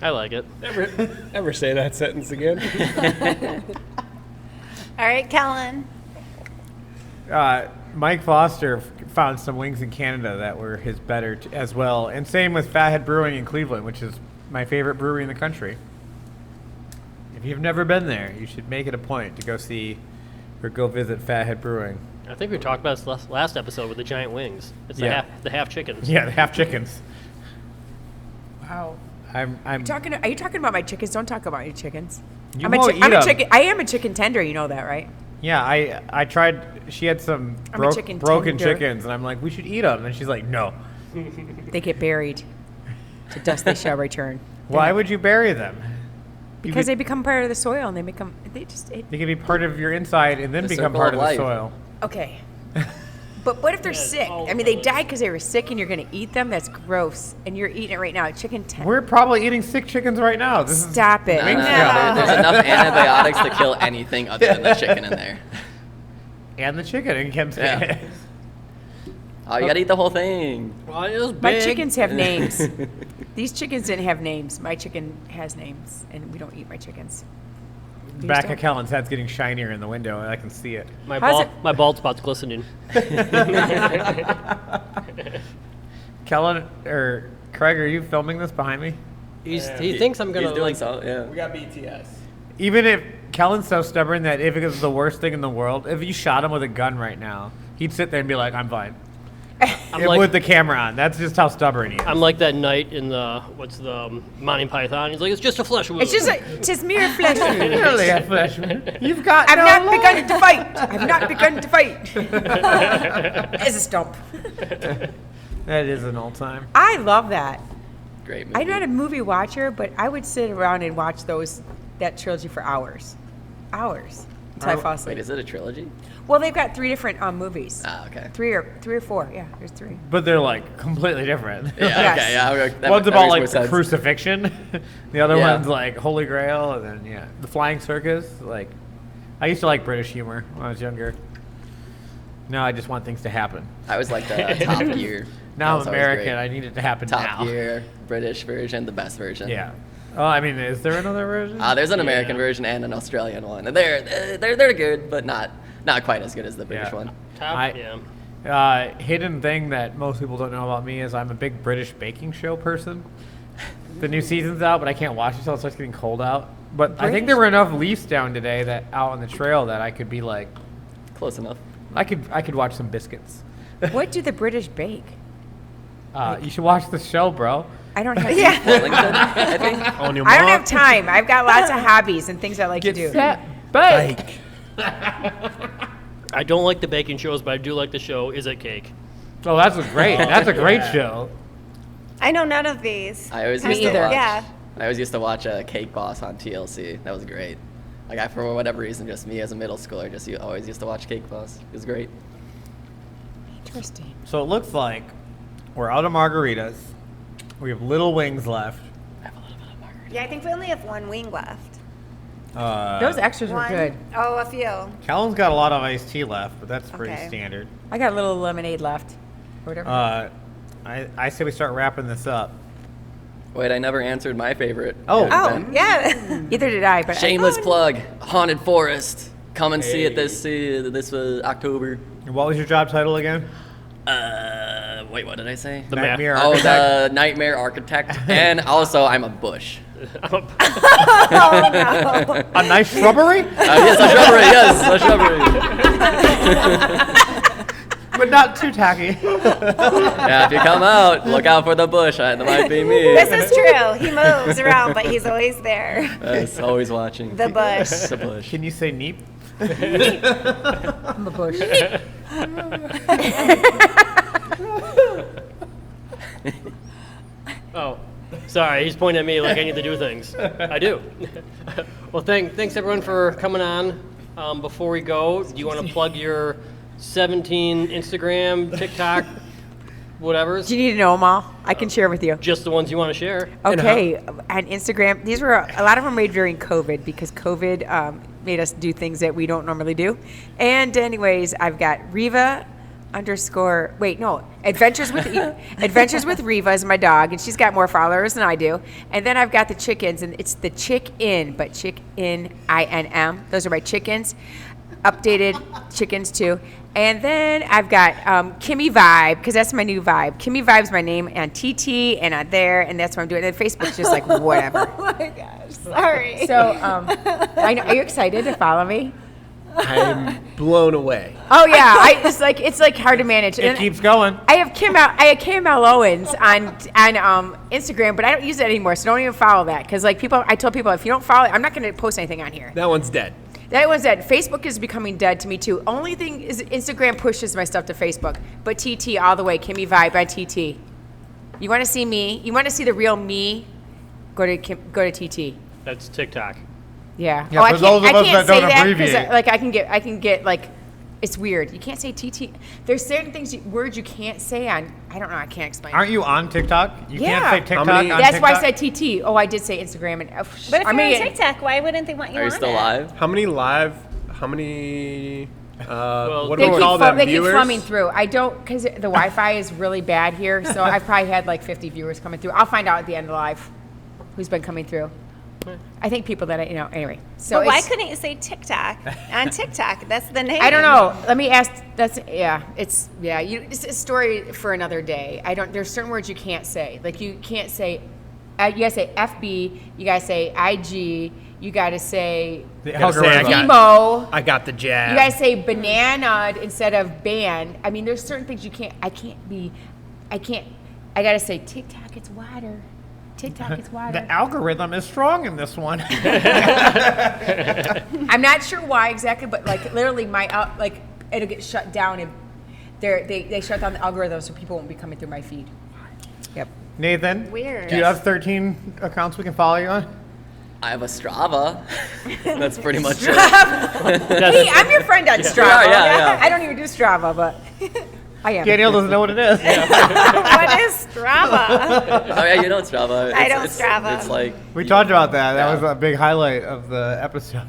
I like it. Never say that sentence again. All right, Kellen. Mike Foster found some wings in Canada that were his better as well. And same with Fathead Brewing in Cleveland, which is my favorite brewery in the country. If you've never been there, you should make it a point to go see or go visit Fathead Brewing. I think we talked about this last episode with the giant wings. It's Yeah. the half chickens. Yeah, the half chickens. Wow. I'm Are you talking about my chickens? Don't talk about your chickens. You I'm a won't eat 'em. chicken. I am a chicken tender. You know that, right? Yeah, I tried. She had some I'm a chicken broken tender. chickens, and I'm like, we should eat them. And she's like, no. They get buried. To dust they shall return. Why would you bury them? Because they become part of the soil, and they They can be part of your inside and then The become circle part of of the life. soil. okay. But what if they're sick? I mean, they died because they were sick, and you're going to eat them? That's gross. And you're eating it right now. Chicken tender. We're probably eating sick chickens right now. This is Stop it. No, Wings no, show. There's enough antibiotics to kill anything other than the chicken in there. and the chicken and Kim's Yeah. Oh, you gotta eat the whole thing. Well, it was My big. chickens have names. These chickens didn't have names. My chicken has names, and we don't eat my chickens. You back just of Kellen's head's getting shinier in the window, and I can see it. How's My bald spot's glistening. Kellen or Craig, are you filming this behind me? He thinks I'm gonna He's doing like. so, yeah. We got BTS. Even if Kellen's so stubborn that if it was the worst thing in the world, if you shot him with a gun right now, he'd sit there and be like, I'm fine. I'm with like, the camera on. That's just how stubborn he is. I'm like that knight in the Monty Python. He's like, it's just a flesh wound. It's just mere flesh. Really a fleshman. You've got I've no not life. begun to fight. I've not begun to fight. As a stump. That is an old time. I love that. Great movie. I'm not a movie watcher, but I would sit around and watch that trilogy for hours. Hours. Until I fall asleep. Wait, is it a trilogy? Well, they've got 3 different movies. Ah, okay. Three or four. Yeah, there's 3. But they're like completely different. Yeah, Yes. okay, yeah. One's that about makes like more sense. crucifixion. The other Yeah. one's like Holy Grail, and then yeah, the Flying Circus. Like, I used to like British humor when I was younger. Now I just want things to happen. I was like the Top Gear. Now That was I'm always American. great. I need it to happen Top now. Gear, British version, the best version. Yeah. Oh, I mean, is there another version? There's an American version and an Australian one. And they're good, but not quite as good as the British Yeah. one. Hidden thing that most people don't know about me is I'm a big British baking show person. The new season's out, but I can't watch it until it starts getting cold out. But I think there were enough leaves down today that out on the trail that I could be like, Close enough. I could watch some biscuits. What do the British bake? You should watch the show, bro. I don't have. Wellington, I think. On your I don't mark. have time. I've got lots of hobbies and things I like to do. Bake. I don't like the baking shows, but I do like the show Is It Cake? Oh, that's a great show. I know none of these. I always Me used to either. watch. Yeah. I always used to watch Cake Boss on TLC. That was great. Like for whatever reason, just me as a middle schooler, always used to watch Cake Boss. It was great. Interesting. So it looks like we're out of margaritas. We have little wings left. Yeah, I think we only have one wing left. Those extras were One? good. Oh, a few. Callan's got a lot of iced tea left, but that's pretty Okay. standard. I got a little lemonade left. Or whatever. I say we start wrapping this up. Wait, I never answered my favorite. Oh. event. Yeah. Either did I, but Shameless plug, Haunted Forest. Come and see it this October. And what was your job title again? Wait, what did I say? The Nightmare Oh, Architect. the Nightmare Architect. And also, I'm a bush. Oh, no. A nice shrubbery? Yes, a shrubbery, yes, a shrubbery. But not too tacky. Yeah, if you come out, look out for the bush. That might be me. This is true. He moves around, but he's always there. Yes, always watching. The bush. The bush. Can you say neep? I'm a bush. Oh, sorry. He's pointing at me like I need to do things. I do. Well, thanks everyone for coming on. Before we go, do you want to plug your 17 Instagram, TikTok, whatevers? Do you need to know them all? I can share with you. Just the ones you want to share. Okay, on Instagram, these were a lot of them made during COVID because COVID made us do things that we don't normally do. And anyways, I've got Adventures with Riva is my dog, and she's got more followers than I do. And then I've got the chickens, and it's the Chick-In, but Chick-In, I-N-M. Those are my chickens, updated chickens too. And then I've got Kimmy Vibe, because that's my new vibe. Kimmy Vibe's my name, and TT, and on there, and that's what I'm doing. And Facebook's just like whatever. Oh my gosh. Sorry. So, I know, are you excited to follow me? I'm blown away. Oh yeah, it's like hard to manage. It And keeps going. I have Kim L. Owens on Instagram, but I don't use it anymore, so don't even follow that. Because I told people if you don't follow, I'm not going to post anything on here. That one's dead. That one's dead. Facebook is becoming dead to me too. Only thing is Instagram pushes my stuff to Facebook, but TT all the way. Kimmy Vibe on TT. You want to see me? You want to see the real me? Go to TT. That's TikTok. Yeah. Yeah, for those of us that don't abbreviate. I can get like, it's weird. You can't say TT. There's certain words you can't say on. I don't know. I can't explain. Aren't you on TikTok? You Yeah. can't say TikTok many- on That's TikTok? why I said TT. Oh, I did say Instagram and. But if you're on TikTok, why wouldn't they want you Are on you still it? live? How many what do They we call them, keep viewers? flumming through. I don't, because the Wi-Fi is really bad here, so I've probably had like 50 viewers coming through. I'll find out at the end of the live who's been coming through. I think people that anyway. So But why it's- couldn't you say TikTok on TikTok? That's the name. I don't know. Let me ask. It's a story for another day. There's certain words you can't say. Like you can't say. You gotta say FB. You gotta say IG. You gotta say The Gotta say I algorithm. got- emo. I got the jab. You guys say banana instead of band. I mean, there's certain things you can't. I gotta say TikTok. It's water. TikTok. It's water. The algorithm is strong in this one. I'm not sure why exactly, but like literally it'll get shut down and they shut down the algorithm so people won't be coming through my feed. Yep. Nathan, Weird. do you have 13 accounts we can follow you on? I have a Strava. That's pretty much it. Hey, I'm your friend on Strava. yeah. I don't even do Strava, but I am. Danielle doesn't know what it is. What is Strava? Oh yeah, you know Strava. I don't it's, Strava. It's like We talked about that. That Yeah. was a big highlight of the episode.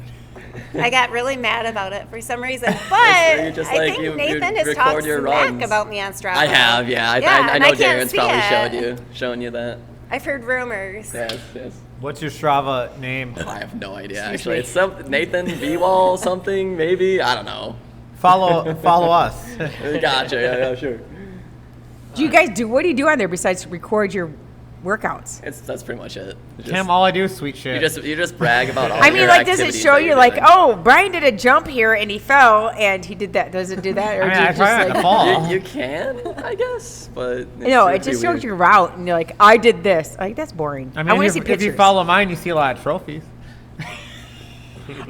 I got really mad about it for some reason, but you just, I like, think you Nathan has record talked your smack runs. about me on Strava. I have, yeah. I and know can't Darren's see probably it. showing you that. I've heard rumors. Yes. What's your Strava name? I have no idea Excuse actually. me. It's some Nathan B-Wall something maybe. I don't know. Follow us. Gotcha. Yeah, sure. What do you do on there besides record your workouts? That's pretty much it. It's Tim, just- all I do is sweet shit. you just brag about all I mean, your like, does it activities show that you you're like, doing. oh, Brian did a jump here and he fell and he did that? Does it do that, or I mean, do you I try not to fall. You can, I guess, but it's No, it pretty just shows weird. your route, and you're like, I did this. Like, that's boring. I I mean, want to see if pictures. you follow mine, you see a lot of trophies.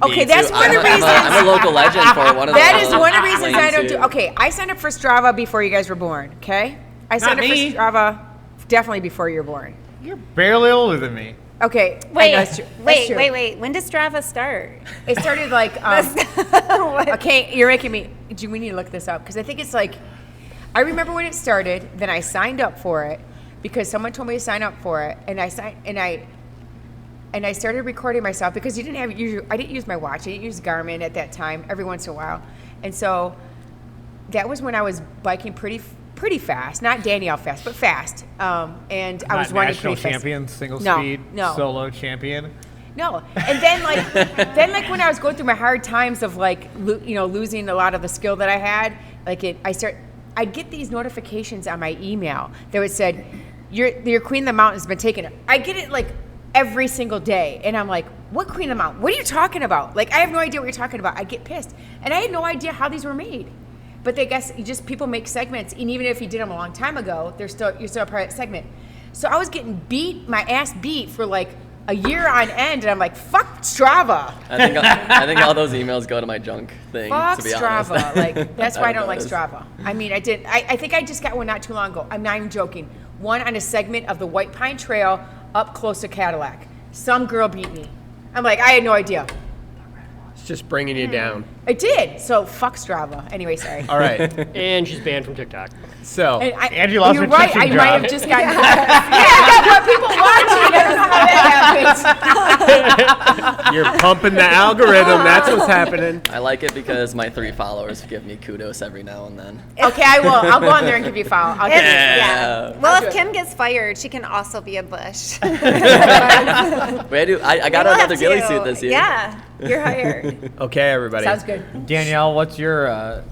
Okay, Me that's too. one of the reasons. I'm a local legend for one of the That is one of the reasons I don't do. lanes Okay, I signed up for Strava before you guys were born. Okay, I signed up me. for Strava definitely before you were born. You're barely older than me. Okay, I Wait, know, that's true. That's true. wait. When does Strava start? It started like. What? Okay, you're making me. We need to look this up because I think it's like. I remember when it started. Then I signed up for it because someone told me to sign up for it, and I started recording myself because I didn't use my watch. I didn't use Garmin at that time. Every once in a while, and so that was when I was biking pretty fast. Not Danielle fast, but fast. And I was running national pretty fast. champion, single No, speed, no. solo champion. No, and then like when I was going through my hard times of like losing a lot of the skill that I had, I'd get these notifications on my email that would said, your Queen of the Mountain has been taken. I get it like every single day, and I'm like, what Queen of the Mountain? What are you talking about? Like, I have no idea what you're talking about. I get pissed, and I had no idea how these were made. But I guess people make segments, and even if you did them a long time ago, you're still a part of that segment. So I was getting my ass beat for like a year on end, and I'm like, fuck Strava. I think all those emails go to my junk thing. Fuck to be Strava. honest. Like, that's why I don't like noticed. Strava. I mean, I think I just got one not too long ago. I'm not even joking. One on a segment of the White Pine Trail up close to Cadillac. Some girl beat me. I'm like, I had no idea. It's just bringing you down. It did. So fuck Strava. Anyway, sorry. All right. And she's banned from TikTok. So Angie lost you're her right. I teaching might job. have just gotten. I got more people watching. I don't know how that happens. you're pumping the algorithm. That's what's happening. I like it because my 3 followers give me kudos every now and then. Okay, I will. I'll go on there and give you a follow. I'll give you. Yeah. Well, I'll do if it. Kim gets fired, she can also be a Bush. Wait, I got We'll another have ghillie to. suit this year. Yeah, you're hired. Okay, everybody. Sounds good. Danielle, what's your?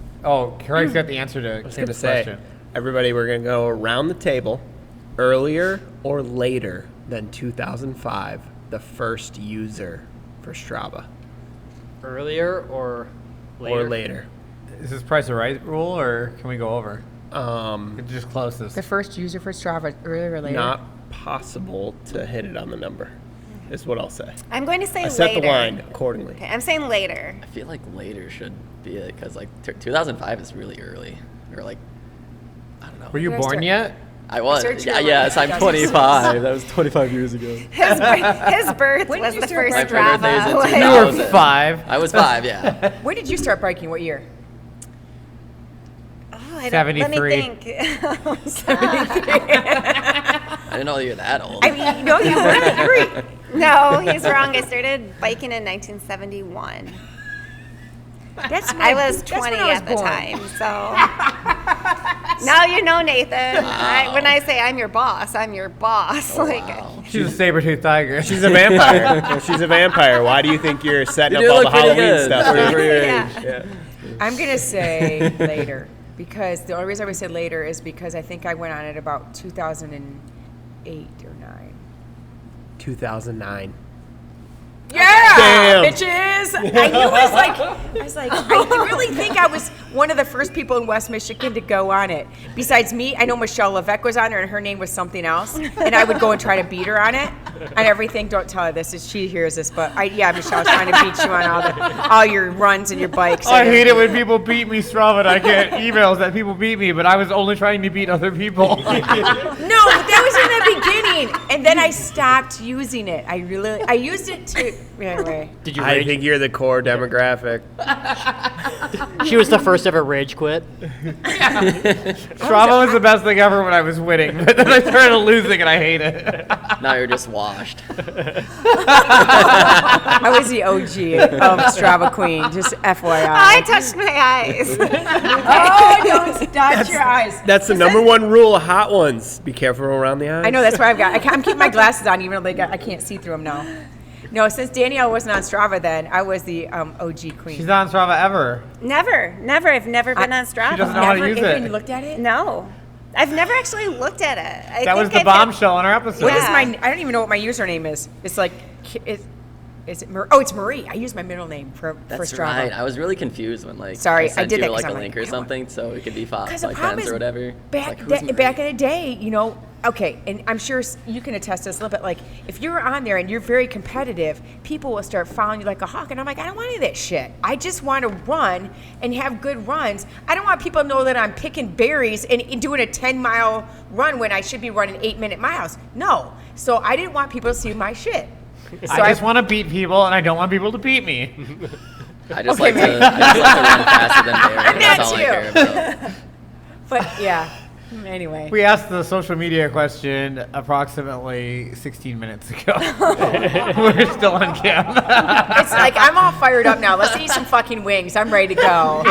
Craig's got the answer to I was going to Kim's say, question. everybody, we're going to go around the table. Earlier or later than 2005, the first user for Strava. Earlier or later? Or later. Is this price or right rule, or can we go over? It's just closest. The first user for Strava, earlier or later? Not possible to hit it on the number, is what I'll say. I'm going to say I set later. the line accordingly. Okay, I'm saying later. I feel like later should be it because like 2005 is really early, or like I don't know. Were you Did I born start- yet? I was. searched Yeah, your yes, I'm 2006. 25. That was 25 years ago. His birth When did was you the start first biking? My birthday's Strava. in Like, 2000. You were 5. I was 5. Yeah. When did you start biking? What year? oh, I don't, 73. Let me think. I didn't know you were that old. I mean, no, you weren't. No, he's wrong. I started biking in 1971. That's when I was that's when 20 I was at the born. time, so. Now you know, Nathan. When I say I'm your boss, I'm your boss. Wow. She's a saber-toothed tiger. She's a vampire. She's a vampire. Why do you think you're setting You up do all the look pretty Halloween good stuff? for your Yeah. age. Yeah. I'm gonna say later because the only reason I would say later is because I think I went on it about 2008 or 9. 2009. Yeah, Damn. bitches! I knew I was like, I really think I was one of the first people in West Michigan to go on it. Besides me, I know Michelle Levesque was on there, and her name was something else, and I would go and try to beat her on it, and everything. Don't tell her this, if she hears this, but Michelle's trying to beat you on all your runs and your bikes. I hate it when people beat me, Strava, and I get emails that people beat me, but I was only trying to beat other people. No, that was in the beginning, and then I stopped using it. I used it to anyway. Did you I rage? think you're the core demographic. She was the first ever rage quit. Strava was the best thing ever when I was winning, but then I started losing and I hate it. Now you're just washed. I was the OG of Strava Queen, just FYI. I touched my eyes. Oh, don't dot your eyes. That's the number one rule of hot ones. Be careful around the eyes. I know, that's why I'm keeping my glasses on, even though I can't see through them now. No, since Danielle wasn't on Strava then, I was the OG queen. She's not on Strava ever. Never. I've never been on Strava. She doesn't know how to Never use even it. looked at it? No. I've never actually looked at it. That was the bombshell in our episode. What is Yeah. I don't even know what my username is. It's like, is it Marie? Oh, it's Marie. I use my middle name for That's Strava. right. I was really confused when like Sorry, I sent did you that 'cause like I'm a like, link I or don't want- something so it could be Because the like problem friends is, or whatever. back, Like, who's back Marie? in the day, okay, and I'm sure you can attest to this a little bit, like, if you're on there and you're very competitive, people will start following you like a hawk, and I'm like, I don't want any of that shit. I just want to run and have good runs. I don't want people to know that I'm picking berries and doing a 10-mile run when I should be running 8-minute miles. No. So I didn't want people to see my shit. So I just want to beat people, and I don't want people to beat me. I just Okay, like to run faster than Barry. I'm That's not all I you. care about. But yeah. Anyway. We asked the social media question approximately 16 minutes ago. We're still on cam. It's like, I'm all fired up now. Let's eat some fucking wings. I'm ready to go.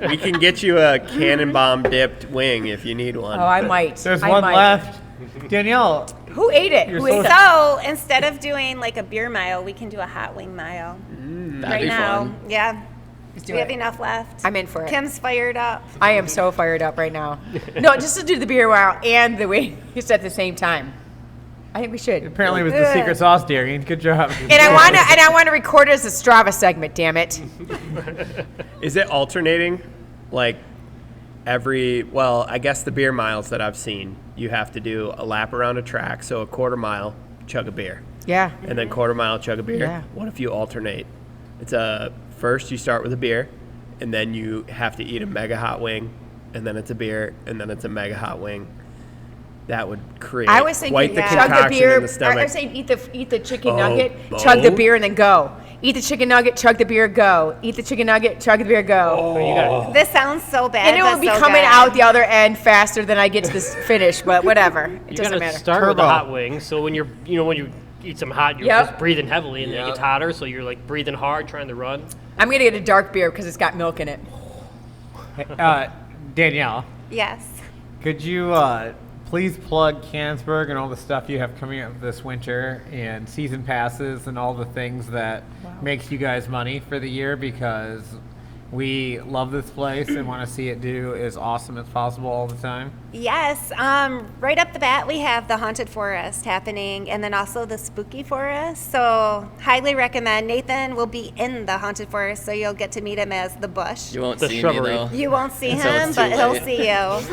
We can get you a cannon bomb dipped wing if you need one. Oh, I might. There's I one might. left. Danielle, Who ate it? You're Who ate it? So instead of doing like a beer mile, we can do a hot wing mile. That'd Right be now. fun. Yeah. Let's do We have it. enough left. I'm in for it. Kim's fired up. I am so fired up right now. No, just to do the beer wow and the wing just at the same time. I think we should. apparently it was the secret sauce, Darian. Good job. And I want to record it as a Strava segment. Damn it! Is it alternating? Like well, I guess the beer miles that I've seen, you have to do a lap around a track, so a quarter mile, chug a beer, Yeah. and then quarter mile, chug a beer. Yeah. What if you alternate? It's first you start with a beer, and then you have to eat a mega hot wing, and then it's a beer, and then it's a mega hot wing. That would create I was thinking quite the chug the concoction beer. in the stomach. I was saying eat the chicken Oh, nugget, chug the both? beer, and then go. Eat the chicken nugget, chug the beer, go. Eat the chicken nugget, chug the beer, go. You got This sounds so bad. And it but will be so coming good. out the other end faster than I get to this finish, but whatever. It you doesn't got to matter. start with the Turbo. hot wings. So when when you eat some hot, you're Yep. just breathing heavily, and then it Yep. gets hotter. So you're like breathing hard, trying to run. I'm gonna get a dark beer because it's got milk in it. Danielle, Yes. could you please plug Cannonsburg and all the stuff you have coming up this winter and season passes and all the things that makes you guys money for the year, because we love this place and want to see it do as awesome as possible all the time. Yes. Right up the bat, we have the Haunted Forest happening, and then also the Spooky Forest. So, highly recommend. Nathan will be in the Haunted Forest, so you'll get to meet him as the Bush. You won't The see shrubbery. me though. You won't see Until him, it's too but he'll late. see you.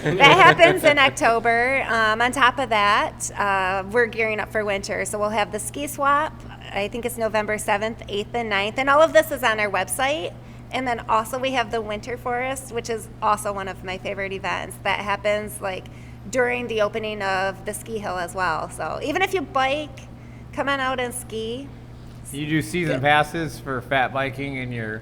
So that happens in October. On top of that, we're gearing up for winter. So we'll have the ski swap. I think it's November 7th, 8th, and 9th. And all of this is on our website. And then also we have the Winter Forest, which is also one of my favorite events that happens like during the opening of the ski hill as well. So even if you bike, come on out and ski. You do season passes for fat biking, and you're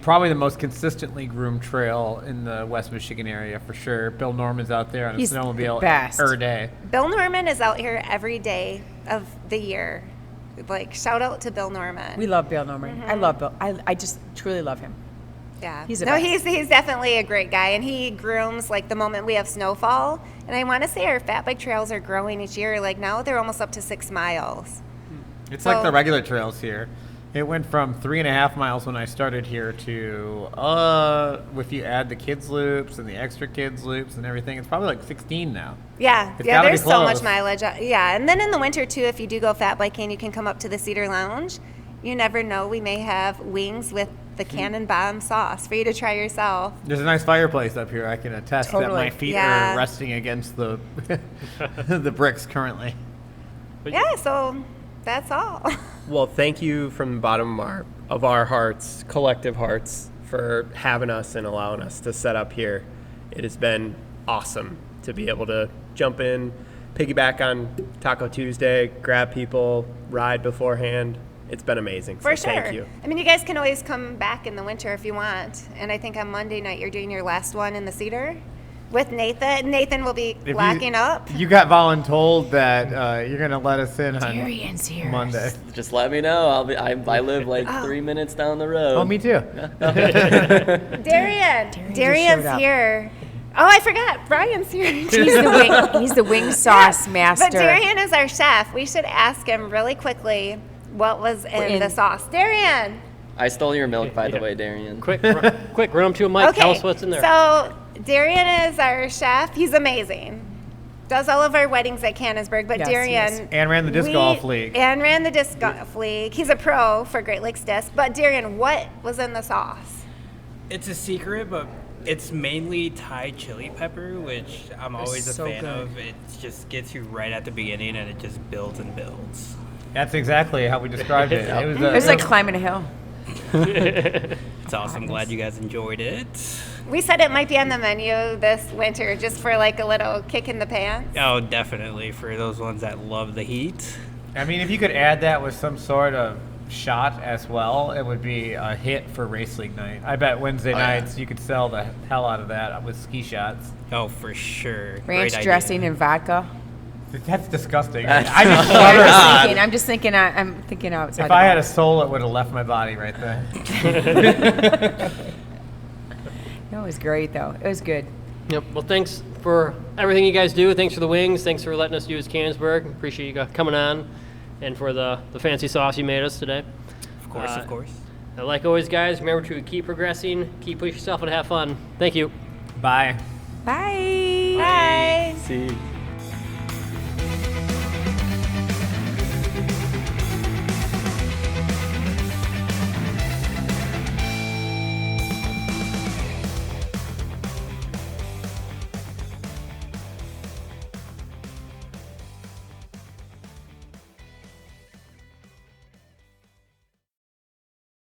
probably the most consistently groomed trail in the West Michigan area for sure. Bill Norman's out there on a He's the snowmobile best. every day. Bill Norman is out here every day of the year. Like, shout out to Bill Norman. We love Bill Norman. I love Bill. I just truly love him. Yeah. He's the no, best. he's definitely a great guy, and he grooms like the moment we have snowfall. And I want to say our fat bike trails are growing each year. Like now they're almost up to 6 miles. It's like So- the regular trails here. It went from 3.5 miles when I started here to, if you add the kids loops and the extra kids loops and everything, it's probably like 16 now. Yeah, It's yeah. gotta be There's so much close. mileage. Yeah, and then in the winter too, if you do go fat biking, you can come up to the Cedar Lounge. You never know, we may have wings with the cannon bomb sauce for you to try yourself. There's a nice fireplace up here. I can attest that Totally. my feet Yeah. are resting against the the bricks currently. Yeah, so that's all. Well, thank you from the bottom of our hearts, collective hearts, for having us and allowing us to set up here. It has been awesome to be able to jump in, piggyback on Taco Tuesday, grab people, ride beforehand. It's been amazing. For so sure. Thank you. I mean, you guys can always come back in the winter if you want. And I think on Monday night you're doing your last one in the Cedar with Nathan. Nathan will be If locking up. You got voluntold that you're going to let us in on Darian's here. Monday. Just let me know. I live like Oh. 3 minutes down the road. Oh, me too. Darian's showed up. here. Oh, I forgot. Brian's here. He's the wing sauce master. But Darian is our chef. We should ask him really quickly what was in the sauce. Darian. I stole your milk, by the way, Darian. Quick, run up to a mic. Okay. Tell us what's in there. So Darian is our chef. He's amazing. Does all of our weddings at Cannonsburg. But Yes, Darian. yes. And ran the disc golf league. And ran the disc golf league. He's a pro for Great Lakes Disc. But Darian, what was in the sauce? It's a secret, but it's mainly Thai chili pepper, which I'm always a so fan good. of. It just gets you right at the beginning, and it just builds and builds. That's exactly how we described it. It was, It was like climbing a hill. It's awesome. Glad you guys enjoyed it. We said it might be on the menu this winter just for like a little kick in the pants. Oh, definitely for those ones that love the heat. I mean, if you could add that with some sort of shot as well, it would be a hit for race league night. I bet Wednesday nights you could sell the hell out of that with ski shots. Oh, for sure. Ranch Great dressing idea. and vodka. That's disgusting. That's I just I'm just thinking outside. if I had a soul, it would have left my body right there. No, it was great though. It was good. Yep. Well, thanks for everything you guys do. Thanks for the wings. Thanks for letting us use Cannonsburg. Appreciate you guys coming on, and for the fancy sauce you made us today. Of course, of course. And like always, guys, remember to keep progressing, keep pushing yourself, and have fun. Thank you. Bye. Bye. Bye. See.